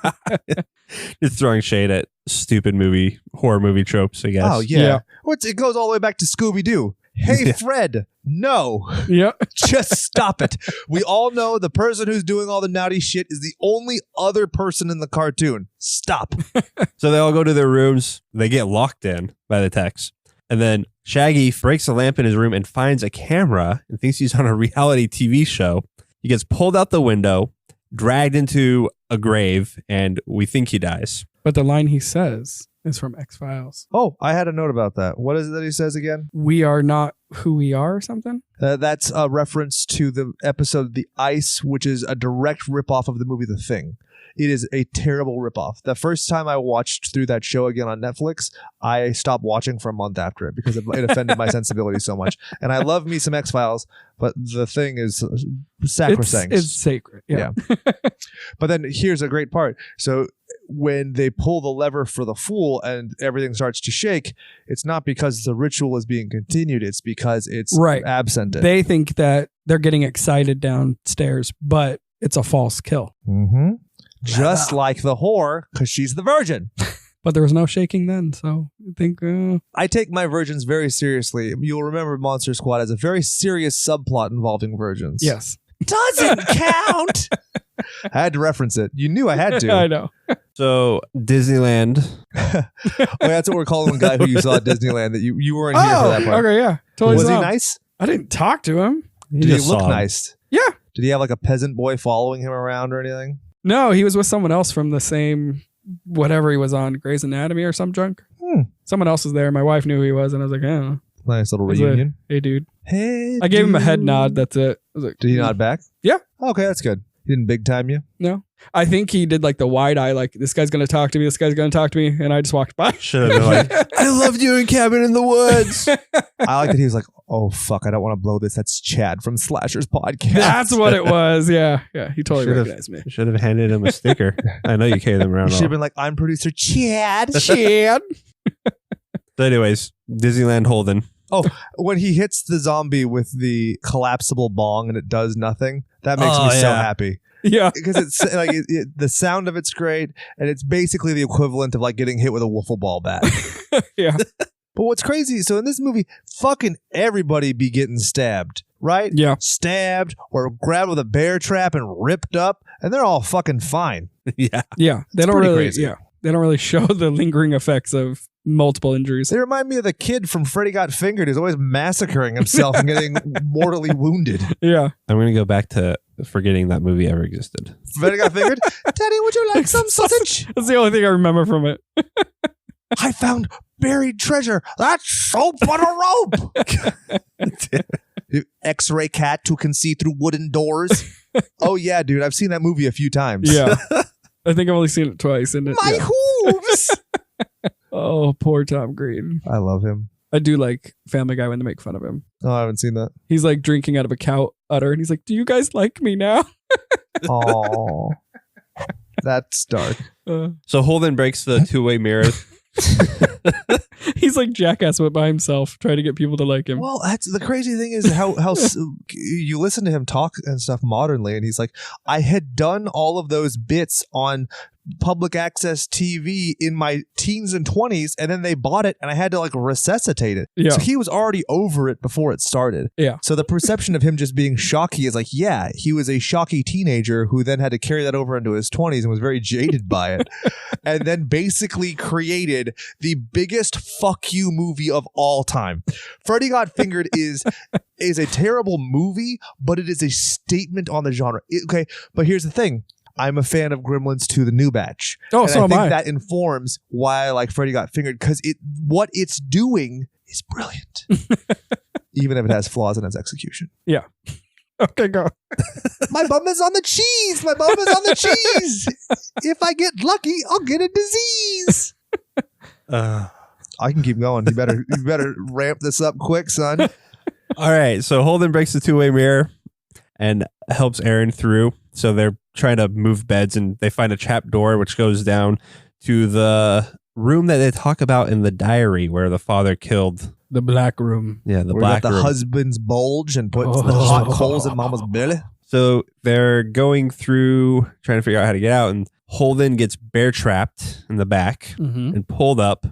Just throwing shade at stupid horror movie tropes, I guess. Oh, yeah. It goes all the way back to Scooby-Doo. Hey, Fred, no. Yeah. Just stop it. We all know the person who's doing all the naughty shit is the only other person in the cartoon. Stop. So they all go to their rooms. They get locked in by the text. And then Shaggy breaks a lamp in his room and finds a camera and thinks he's on a reality TV show. He gets pulled out the window, dragged into a grave, and we think he dies. But the line he says is from X-Files. Oh, I had a note about that. What is it that he says again? We are not who we are or something? That's a reference to the episode The Ice, which is a direct ripoff of the movie The Thing. It is a terrible ripoff. The first time I watched through that show again on Netflix, I stopped watching for a month after it because it offended my sensibility so much. And I love me some X-Files, but The Thing is sacrosanct. It's sacred. Yeah. But then here's a great part. So when they pull the lever for the Fool and everything starts to shake, it's not because the ritual is being continued. It's because it's absented. They think that they're getting excited downstairs, but it's a false kill. Mm-hmm. Just like the whore, because she's the virgin. But there was no shaking then, so I think... I take my virgins very seriously. You'll remember Monster Squad has a very serious subplot involving virgins. Yes. Doesn't count! I had to reference it. You knew I had to. I know. So Disneyland. Well, that's what we're calling the guy who you saw at Disneyland. That you weren't here for that part. Okay, yeah. Totally Was saw. he nice? I didn't talk to him. Did he look nice? Yeah. Did he have like a peasant boy following him around or anything? No, he was with someone else from the same, whatever he was on, Grey's Anatomy or some junk. Someone else was there. My wife knew who he was, and I was like, oh. Nice little reunion. Hey, dude. Hey, I gave him a head nod. That's it. I was like, did he nod back? Yeah. Okay, that's good. He didn't big time you? No. I think he did like the wide eye, like, this guy's going to talk to me. This guy's going to talk to me. And I just walked by. Should have been like, I loved you in Cabin in the Woods. I like that he was like, oh, fuck, I don't want to blow this. That's Chad from Slasher's podcast. That's what it was. Yeah. Yeah. He totally recognized me. Should have handed him a sticker. I know you carry them around. You should have been like, I'm producer Chad. Chad. So anyways, Disneyland Holden. Oh, when he hits the zombie with the collapsible bong and it does nothing, that makes me so happy. Yeah. Because it's like the sound of it's great, and it's basically the equivalent of like getting hit with a wiffle ball bat. Yeah. But what's crazy, so in this movie, fucking everybody be getting stabbed, right? Yeah. Stabbed or grabbed with a bear trap and ripped up, and they're all fucking fine. Yeah. Yeah. They don't really they don't really show the lingering effects of multiple injuries. They remind me of the kid from Freddy Got Fingered who's always massacring himself and getting mortally wounded. Yeah. I'm going to go back to forgetting that movie ever existed. Freddy Got Fingered? Daddy, would you like some sausage? That's the only thing I remember from it. I found buried treasure. That's soap on a rope. X-ray cat who can see through wooden doors. Oh, yeah, dude. I've seen that movie a few times. Yeah. I think I've only seen it twice. And My hooves! Oh, poor Tom Green. I love him. I do like Family Guy when they make fun of him. Oh, I haven't seen that. He's like drinking out of a cow udder and he's like, do you guys like me now? Oh, that's dark. So Holden breaks the two-way mirror. He's like Jackass went by himself trying to get people to like him. Well, that's the crazy thing is how you listen to him talk and stuff modernly, and he's like, I had done all of those bits on public access TV in my teens and 20s, and then they bought it and I had to like resuscitate it. Yeah. So he was already over it before it started. Yeah. So the perception of him just being shocky is like, yeah, he was a shocky teenager who then had to carry that over into his 20s and was very jaded by it. And then basically created the biggest fuck you movie of all time. Freddy Got Fingered is a terrible movie, but it is a statement on the genre. Okay, but here's the thing. I'm a fan of Gremlins 2, the new batch. Oh, and so I am think I. that informs why I like Freddy Got Fingered, because what it's doing is brilliant. Even if it has flaws in its execution. Yeah. Okay, go. My bum is on the cheese. My bum is on the cheese. If I get lucky, I'll get a disease. I can keep going. You better ramp this up quick, son. All right. So Holden breaks the two-way mirror and helps Aaron through. So they're trying to move beds and they find a trap door which goes down to the room that they talk about in the diary where the father killed. The black room. Yeah, the Where black the room. husband's bulge and puts the hot coals in mama's belly. So they're going through trying to figure out how to get out, and Holden gets bear trapped in the back and pulled up.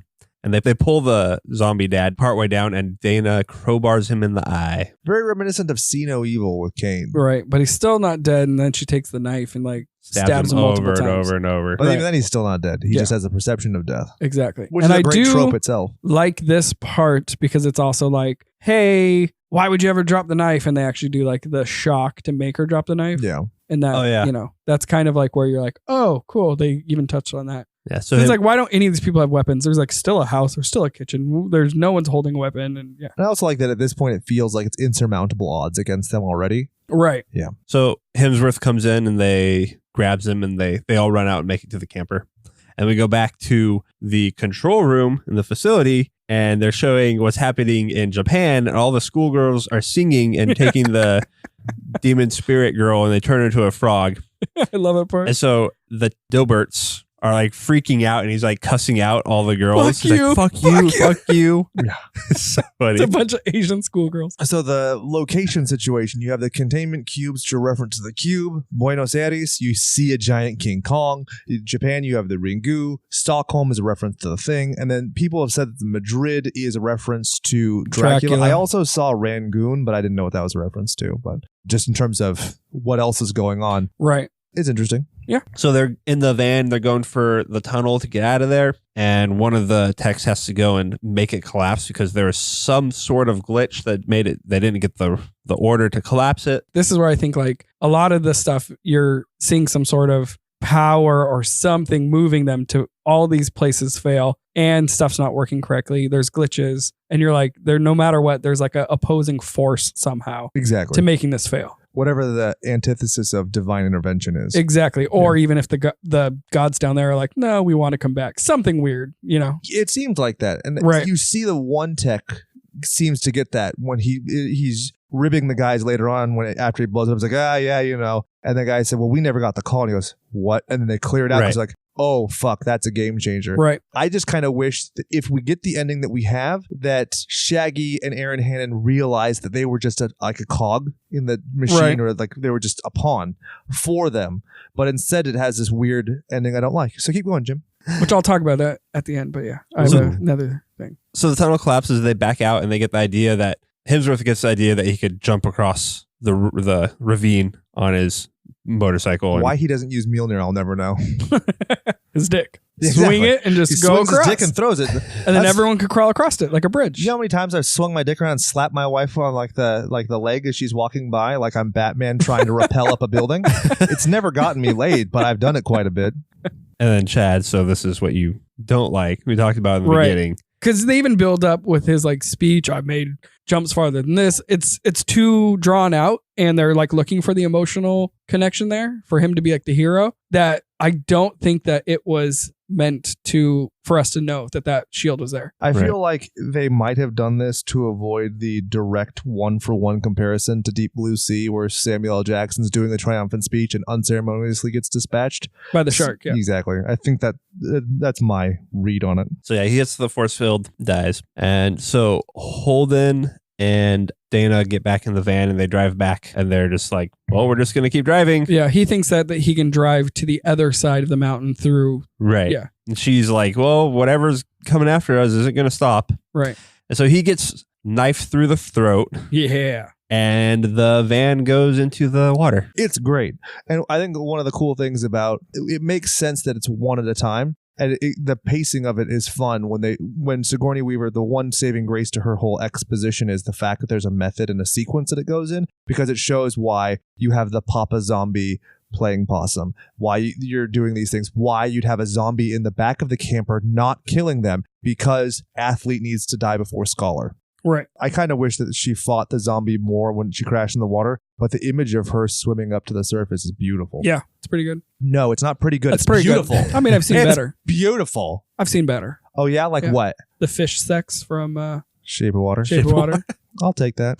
And they pull the zombie dad partway down, and Dana crowbars him in the eye. Very reminiscent of See No Evil with Kane. Right, but he's still not dead, and then she takes the knife and like stabs him multiple over and times. over and over. But even then, he's still not dead. He just has a perception of death. Exactly. Which and is a I great do trope itself. like this part because it's also like, hey, why would you ever drop the knife? And they actually do like the shock to make her drop the knife. Yeah. And that, you know, that's kind of like where you're like, oh, cool. They even touched on that. Yeah. So it's like, why don't any of these people have weapons? There's like still a house. There's still a kitchen. There's no one's holding a weapon. And yeah. And I also like that at this point, it feels like it's insurmountable odds against them already. Right. Yeah. So Hemsworth comes in and they grabs him and they all run out and make it to the camper. And we go back to the control room in the facility and they're showing what's happening in Japan. And all the schoolgirls are singing and taking the demon spirit girl and they turn her into a frog. I love it part. And so the Dilberts are like freaking out and he's like cussing out all the girls. Fuck He's you. like, fuck you. Fuck you. Yeah. It's so funny. It's a bunch of Asian schoolgirls. So the location situation, you have the containment cubes to reference to the cube. Buenos Aires, you see a giant King Kong. In Japan, you have the Ringu. Stockholm is a reference to the Thing. And then people have said that the Madrid is a reference to Dracula. I also saw Rangoon, but I didn't know what that was a reference to. But just in terms of what else is going on. Right. It's interesting. Yeah. So they're in the van. They're going for the tunnel to get out of there. And one of the techs has to go and make it collapse because there was some sort of glitch that made it. They didn't get the order to collapse it. This is where I think like a lot of the stuff you're seeing some sort of power or something moving them to all these places fail and stuff's not working correctly. There's glitches and you're like, there, no matter what, there's like a opposing force somehow Exactly. to making this fail. Whatever the antithesis of divine intervention is. Exactly. Or even if the gods down there are like, no, we want to come back. Something weird, you know? It seems like that. And Right. you see the one tech seems to get that when he's ribbing the guys later on after he blows up. It's like, yeah, you know. And the guy said, well, we never got the call. And he goes, what? And then they clear it out. Right. It's like, oh, fuck, that's a game changer. Right. I just kind of wish that if we get the ending that we have, that Shaggy and Aaron Hannon realized that they were just like a cog in the machine Right. or like they were just a pawn for them. But instead it has this weird ending I don't like. So keep going, Jim. Which I'll talk about that at the end. But yeah, I have another thing. So the tunnel collapses. They back out and they get the idea that Hemsworth gets the idea that he could jump across the ravine on his motorcycle. Why he doesn't use Mjolnir, I'll never know. His dick. Exactly. Swing it and just He go swings across. his dick and throws it. And then everyone could crawl across it like a bridge. You know how many times I've swung my dick around and slapped my wife on like the leg as she's walking by, like I'm Batman trying to rappel up a building? It's never gotten me laid, but I've done it quite a bit. And then Chad, so this is what you don't like. We talked about in the beginning. Because they even build up with his like speech. I've made jumps farther than this. It's too drawn out, and they're like looking for the emotional connection there for him to be like the hero. That I don't think that it was meant for us to know that shield was there. I feel like they might have done this to avoid the direct one-for-one comparison to Deep Blue Sea, where Samuel L. Jackson's doing the triumphant speech and unceremoniously gets dispatched by the shark. Yeah, exactly. I think that's my read on it. So yeah, he hits the force field, dies, and so Holden and Dana get back in the van and they drive back, and they're just like, well, we're just going to keep driving. Yeah, he thinks that he can drive to the other side of the mountain through. Right. Yeah. And she's like, well, whatever's coming after us isn't going to stop. Right. And so he gets knifed through the throat. Yeah. And the van goes into the water. It's great. And I think one of the cool things about it makes sense that it's one at a time. And the pacing of it is fun when Sigourney Weaver, the one saving grace to her whole exposition is the fact that there's a method and a sequence that it goes in, because it shows why you have the Papa Zombie playing possum, why you're doing these things, why you'd have a zombie in the back of the camper not killing them, because athlete needs to die before scholar. Right. I kind of wish that she fought the zombie more when she crashed in the water, but the image of her swimming up to the surface is beautiful. Yeah, it's pretty good. No, it's not pretty good. It's pretty beautiful. Good. I mean, I've seen better. Beautiful. I've seen better. Oh yeah, like what? The fish sex from Shape of Water. Shape of Water. I'll take that.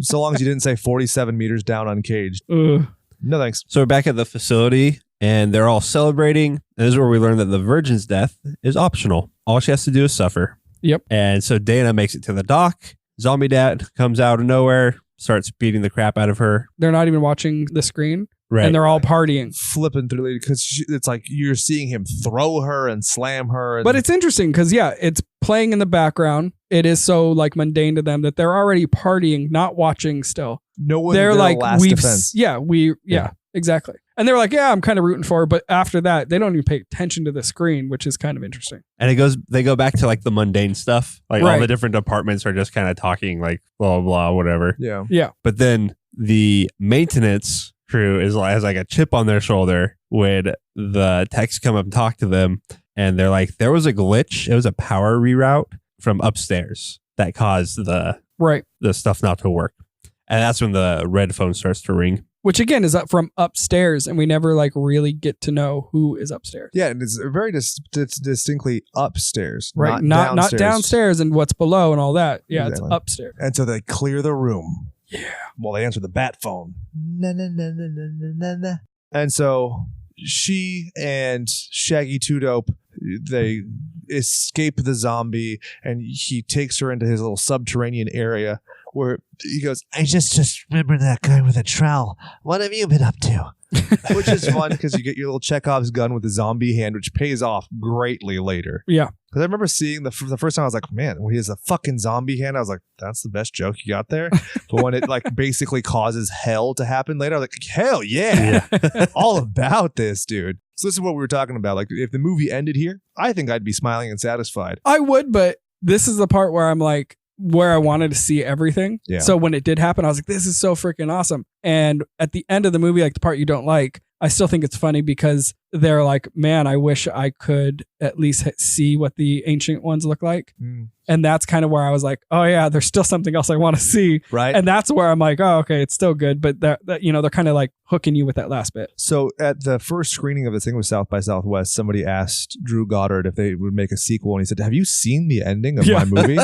So long as you didn't say 47 meters down uncaged. No thanks. So we're back at the facility and they're all celebrating. And this is where we learn that the virgin's death is optional. All she has to do is suffer. Yep. And so Dana makes it to the dock. Zombie Dad comes out of nowhere, starts beating the crap out of her. They're not even watching the screen. Right. And they're all partying. Flipping through, because it's like you're seeing him throw her and slam her. But it's interesting because, yeah, it's playing in the background. It is so like mundane to them that they're already partying, not watching still. No one. They're like, last defense. Yeah, exactly. And they're like, yeah, I'm kind of rooting for her. But after that, they don't even pay attention to the screen, which is kind of interesting. And they go back to like the mundane stuff. Like all the different departments are just kind of talking like blah, blah, whatever. Yeah. Yeah. But then the maintenance crew has like a chip on their shoulder when the techs come up and talk to them. And they're like, there was a glitch. It was a power reroute from upstairs that caused the stuff not to work. And that's when the red phone starts to ring. Which again is up from upstairs, and we never like really get to know who is upstairs. Yeah, and it's very distinctly upstairs, right? Not not downstairs and what's below and all that. Yeah, exactly. It's upstairs. And so they clear the room. Yeah. Well, they answer the bat phone. And so she and Shaggy Two Dope, they escape the zombie, and he takes her into his little subterranean area where he goes, I just remember that guy with a trowel. What have you been up to? which is fun because you get your little Chekhov's gun with a zombie hand, which pays off greatly later. Yeah. Because I remember seeing the first time, I was like, man, when he has a fucking zombie hand, I was like, that's the best joke you got there. But when it like basically causes hell to happen later, I was like, hell yeah. All about this, dude. So this is what we were talking about. Like, if the movie ended here, I think I'd be smiling and satisfied. I would, but this is the part where I'm like, where I wanted to see everything. Yeah. So when it did happen, I was like, this is so freaking awesome. And at the end of the movie, like the part you don't like, I still think it's funny because they're like, man, I wish I could at least see what the ancient ones look like. Mm. And that's kind of where I was like, oh yeah, there's still something else I want to see. Right. And that's where I'm like, oh, okay, it's still good. But that you know, they're kind of like hooking you with that last bit. So at the first screening of this thing with South by Southwest, somebody asked Drew Goddard if they would make a sequel. And he said, have you seen the ending of my movie?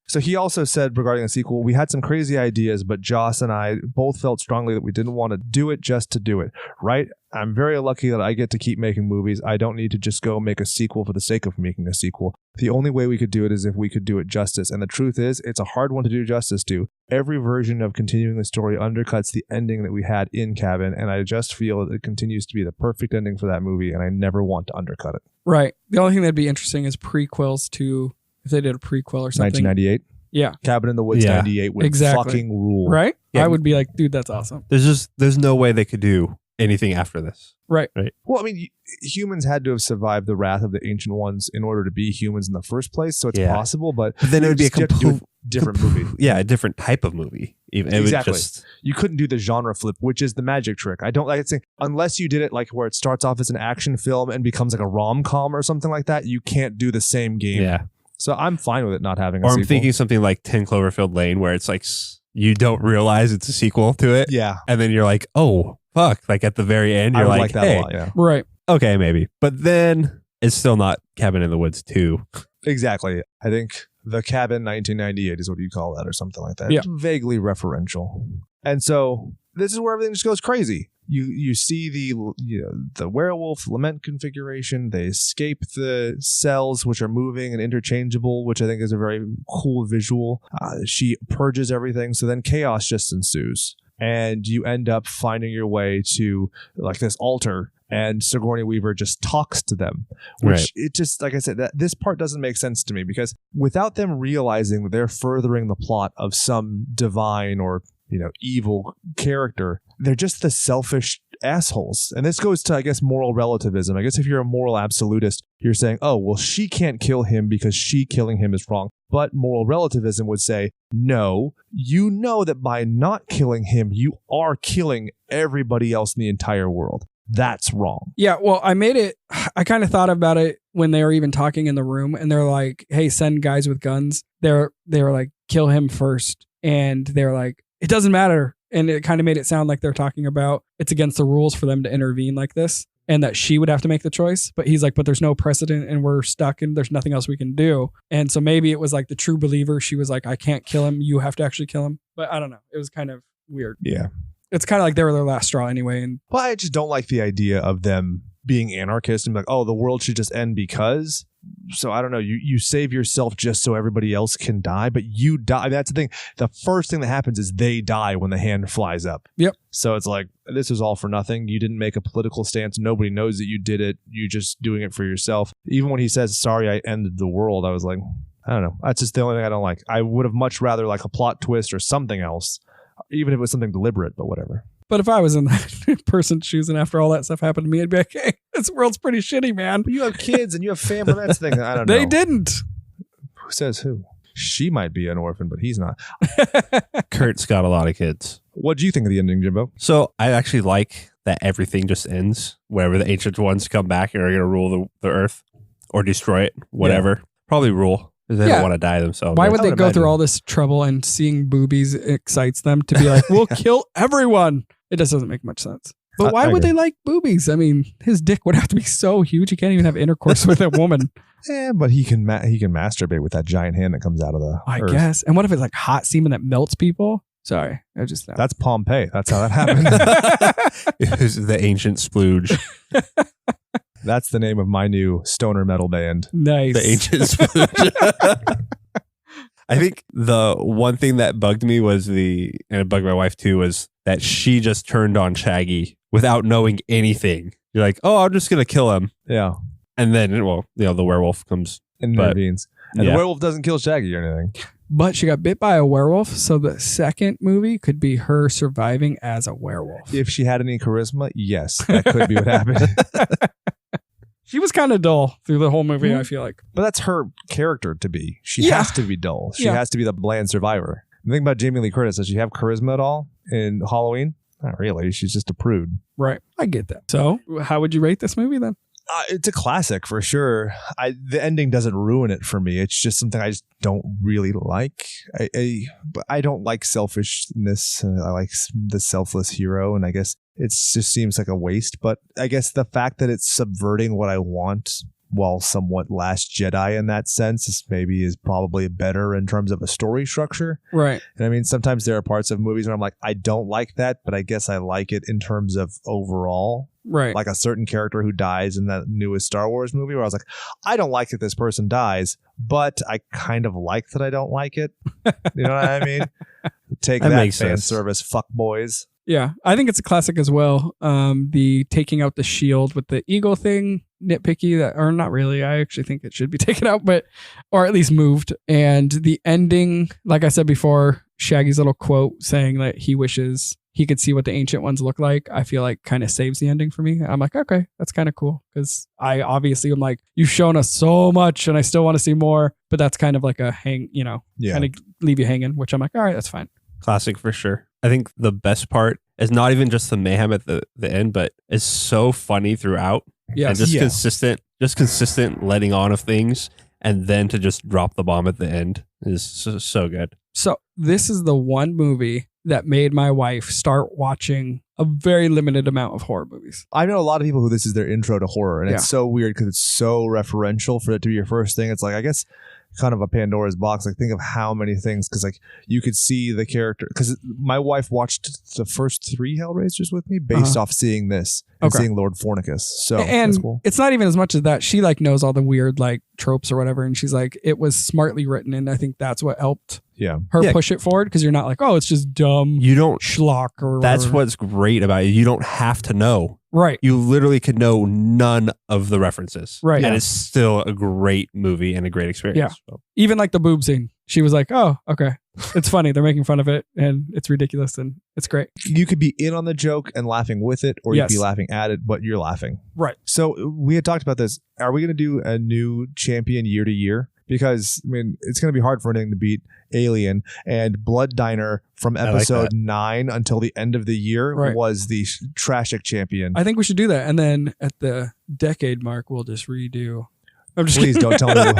So he also said regarding the sequel, we had some crazy ideas, but Joss and I both felt strongly that we didn't want to do it just to do it. Right? I'm very lucky that I get to keep making movies. I don't need to just go make a sequel for the sake of making a sequel. The only way we could do it is if we could do it justice. And the truth is, it's a hard one to do justice to. Every version of continuing the story undercuts the ending that we had in Cabin. And I just feel that it continues to be the perfect ending for that movie. And I never want to undercut it. Right. The only thing that'd be interesting is prequels to, if they did a prequel or something. 1998. Yeah. Cabin in the Woods 98 would fucking rule. Right? Yeah. I would be like, dude, that's awesome. There's no way they could do anything after this. Right. Well, I mean, humans had to have survived the wrath of the ancient ones in order to be humans in the first place, so it's possible, but then it would be a complete different movie. Yeah, a different type of movie. Exactly. You couldn't do the genre flip, which is the magic trick. I don't like it. Unless you did it like where it starts off as an action film and becomes like a rom-com or something like that, you can't do the same game. Yeah. So I'm fine with it not having a sequel. sequel. I'm thinking something like 10 Cloverfield Lane, where it's like you don't realize it's a sequel to it. Yeah. And then you're like, oh, fuck. Like at the very end, you're I would like that hey, a lot, yeah. Right. Okay, maybe. But then It's still not Cabin in the Woods 2. Exactly. I think The Cabin 1998 is what you call that or something like that. Yeah. It's vaguely referential. And so this is where everything just goes crazy. You see the werewolf lament configuration. They escape the cells, which are moving and interchangeable, which I think is a very cool visual. She purges everything. So then chaos just ensues. And you end up finding your way to like this altar, and Sigourney Weaver just talks to them, which it just, like I said, this part doesn't make sense to me, because without them realizing that they're furthering the plot of some divine or evil character, they're just the selfish assholes. And this goes to, I guess, moral relativism. I guess if you're a moral absolutist, you're saying, oh, well, she can't kill him because she killing him is wrong. But moral relativism would say, no, you know that by not killing him, you are killing everybody else in the entire world. That's wrong. Yeah, well, I kind of thought about it when they were even talking in the room, and they're like, hey, send guys with guns. They were like, kill him first. And they're like, it doesn't matter. And it kind of made it sound like they're talking about it's against the rules for them to intervene like this, and that she would have to make the choice. But he's like, but there's no precedent and we're stuck and there's nothing else we can do. And so maybe it was like the true believer. She was like, I can't kill him. You have to actually kill him. But I don't know. It was kind of weird. Yeah. It's kind of like they were their last straw anyway. And Well, I just don't like the idea of them being anarchists and be like, oh, the world should just end because. So I don't know. You save yourself just so everybody else can die, but you die. That's the thing. The first thing that happens is they die when the hand flies up. Yep. So it's like, this is all for nothing. You didn't make a political stance. Nobody knows that you did it. You're just doing it for yourself. Even when he says, sorry, I ended the world, I was like, I don't know. That's just the only thing I don't like. I would have much rather like a plot twist or something else, even if it was something deliberate, but whatever. But if I was in that person's shoes and after all that stuff happened to me, I'd be like, hey, this world's pretty shitty, man. But you have kids and you have family. That's the thing. I don't know. They didn't. Who says who? She might be an orphan, but he's not. Kurt's got a lot of kids. What do you think of the ending, Jimbo? So I actually like that everything just ends wherever the ancient ones come back and are going to rule the earth or destroy it, whatever. Probably rule. Because they don't want to die themselves. Why would they go through all this trouble and seeing boobies excites them to be like, we'll kill everyone? It just doesn't make much sense. But why would they like boobies? I mean, his dick would have to be so huge he can't even have intercourse with a woman. Yeah, but he can masturbate with that giant hand that comes out of the earth. Guess. And what if it's like hot semen that melts people? Sorry, I just That's Pompeii. That's how that happened. It was the ancient splooge. That's the name of my new stoner metal band. Nice. The ancient splooge. I think the one thing that bugged me was and it bugged my wife too, was that she just turned on Shaggy without knowing anything. You're like, oh, I'm just going to kill him. Yeah. And then, the werewolf comes. And intervenes. And the werewolf doesn't kill Shaggy or anything. But she got bit by a werewolf, so the second movie could be her surviving as a werewolf. If she had any charisma, yes, that could be what happened. She was kind of dull through the whole movie, I feel like. But that's her character to be. She has to be dull. She has to be the bland survivor. The thing about Jamie Lee Curtis, does she have charisma at all in Halloween? Not really. She's just a prude. Right. I get that. So how would you rate this movie then? It's a classic for sure. The ending doesn't ruin it for me. It's just something I just don't really like. I don't like selfishness. I like the selfless hero, and I guess it just seems like a waste. But I guess the fact that it's subverting what I want, while somewhat Last Jedi in that sense, is probably better in terms of a story structure. Right. And I mean, sometimes there are parts of movies where I'm like, I don't like that, but I guess I like it in terms of overall. Right. Like a certain character who dies in that newest Star Wars movie where I was like, I don't like that this person dies, but I kind of like that I don't like it. You know what I mean? Take that fan sense. service, fuck boys. Yeah, I think it's a classic as well. The taking out the shield with the eagle thing, nitpicky, or not really. I actually think it should be taken out, or at least moved. And the ending, like I said before, Shaggy's little quote saying that he wishes he could see what the ancient ones look like, I feel like kind of saves the ending for me. I'm like, okay, that's kind of cool. Because I obviously am like, you've shown us so much and I still want to see more. But that's kind of like a kind of leave you hanging, which I'm like, all right, that's fine. Classic for sure. I think the best part is not even just the mayhem at the end, but it's so funny throughout. Yeah, and just consistent letting on of things, and then to just drop the bomb at the end is so good. So this is the one movie that made my wife start watching a very limited amount of horror movies. I know a lot of people who this is their intro to horror, and Yeah. it's so weird because it's so referential for it to be your first thing. It's like, I guess, kind of a Pandora's box. Like, think of how many things, because like you could see the character. Because my wife watched the first 3 Hellraisers with me based off seeing this and Okay. seeing Lord Fornicus. So And that's cool. it's not even as much as that. She like knows all the weird like tropes or whatever, and she's like, it was smartly written, and I think that's what helped Yeah. her Yeah. push it forward, because you're not like, oh, it's just dumb You don't. schlock or That's whatever. what's great about it. You don't have to know. Right. You literally could know none of the references. Right. And Yeah. it's still a great movie and a great experience. Yeah. So, Even like the boob scene, she was like, oh, okay, it's funny, they're making fun of it and it's ridiculous and it's great. You could be in on the joke and laughing with it, or you could be Yes. laughing at it, but you're laughing. Right. So we had talked about this. Are we going to do a new champion year to year? Because, I mean, it's going to be hard for anything to beat Alien, and Blood Diner from like episode that. 9 until the end of the year Right. was the Trashic champion. I think we should do that, and then at the decade mark we'll just redo. I'm just Please kidding. don't tell me.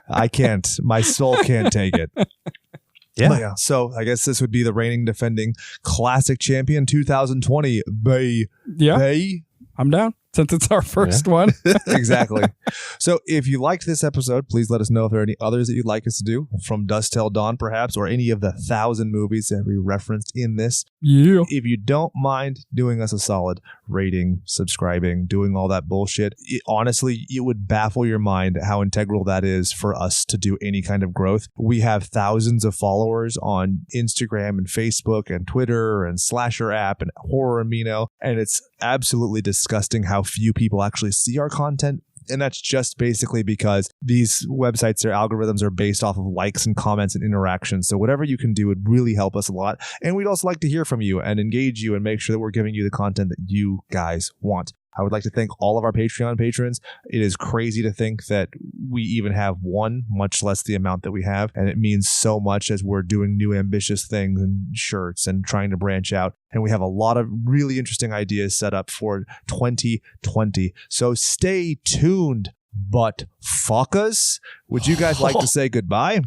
I can't. My soul can't take it. Yeah. But yeah. So I guess this would be the reigning defending classic champion 2020. Bay. Yeah, Bay. I'm down since it's our first one. Exactly. So if you liked this episode, please let us know if there are any others that you'd like us to do, from Dusk Till Dawn perhaps, or any of the 1,000 movies that we referenced in this. Yeah. If you don't mind doing us a solid, rating, subscribing, doing all that bullshit, honestly, it would baffle your mind how integral that is for us to do any kind of growth. We have thousands of followers on Instagram and Facebook and Twitter and Slasher app and Horror Amino, and it's absolutely disgusting how few people actually see our content. And that's just basically because these websites, their algorithms are based off of likes and comments and interactions. So whatever you can do would really help us a lot. And we'd also like to hear from you and engage you and make sure that we're giving you the content that you guys want. I would like to thank all of our Patreon patrons. It is crazy to think that we even have one, much less the amount that we have. And it means so much as we're doing new ambitious things and shirts and trying to branch out. And we have a lot of really interesting ideas set up for 2020. So stay tuned, but fuckers. Would you guys like to say goodbye?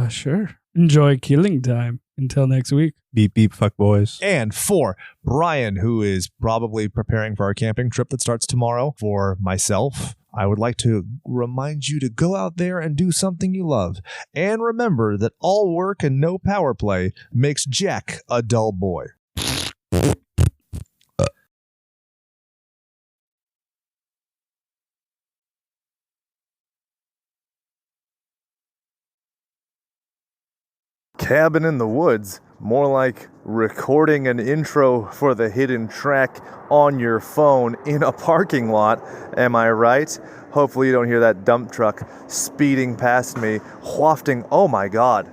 Sure. Enjoy killing time. Until next week. Beep, beep, fuck boys. And for Brian, who is probably preparing for our camping trip that starts tomorrow, for myself, I would like to remind you to go out there and do something you love. And remember that all work and no power play makes Jack a dull boy. Cabin in the Woods, more like recording an intro for the hidden track on your phone in a parking lot. Am I right? Hopefully you don't hear that dump truck speeding past me, wafting. Oh my God,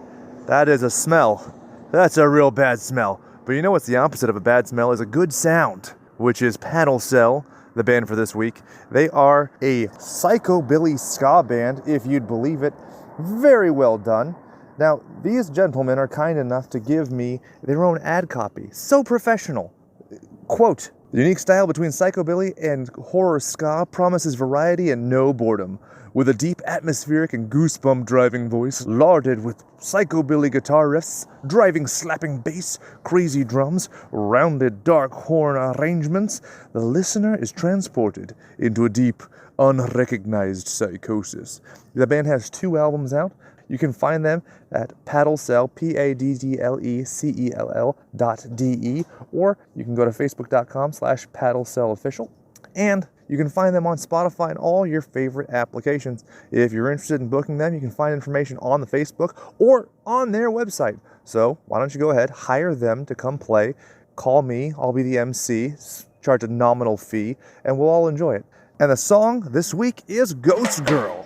that is a smell. That's a real bad smell. But you know what's the opposite of a bad smell is a good sound, which is Paddle Cell, the band for this week. They are a psychobilly ska band, if you'd believe it. Very well done. Now, these gentlemen are kind enough to give me their own ad copy. So professional. Quote, the unique style between psychobilly and horror ska promises variety and no boredom. With a deep atmospheric and goosebump driving voice, larded with psychobilly guitar riffs, driving slapping bass, crazy drums, rounded dark horn arrangements, the listener is transported into a deep, unrecognized psychosis. The band has 2 albums out. You can find them at paddlecell, paddlecell.de, or you can go to facebook.com/paddlecellofficial. And you can find them on Spotify and all your favorite applications. If you're interested in booking them, you can find information on the Facebook or on their website. So why don't you go ahead, hire them to come play, call me, I'll be the MC, charge a nominal fee, and we'll all enjoy it. And the song this week is Ghost Girl.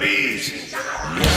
bees.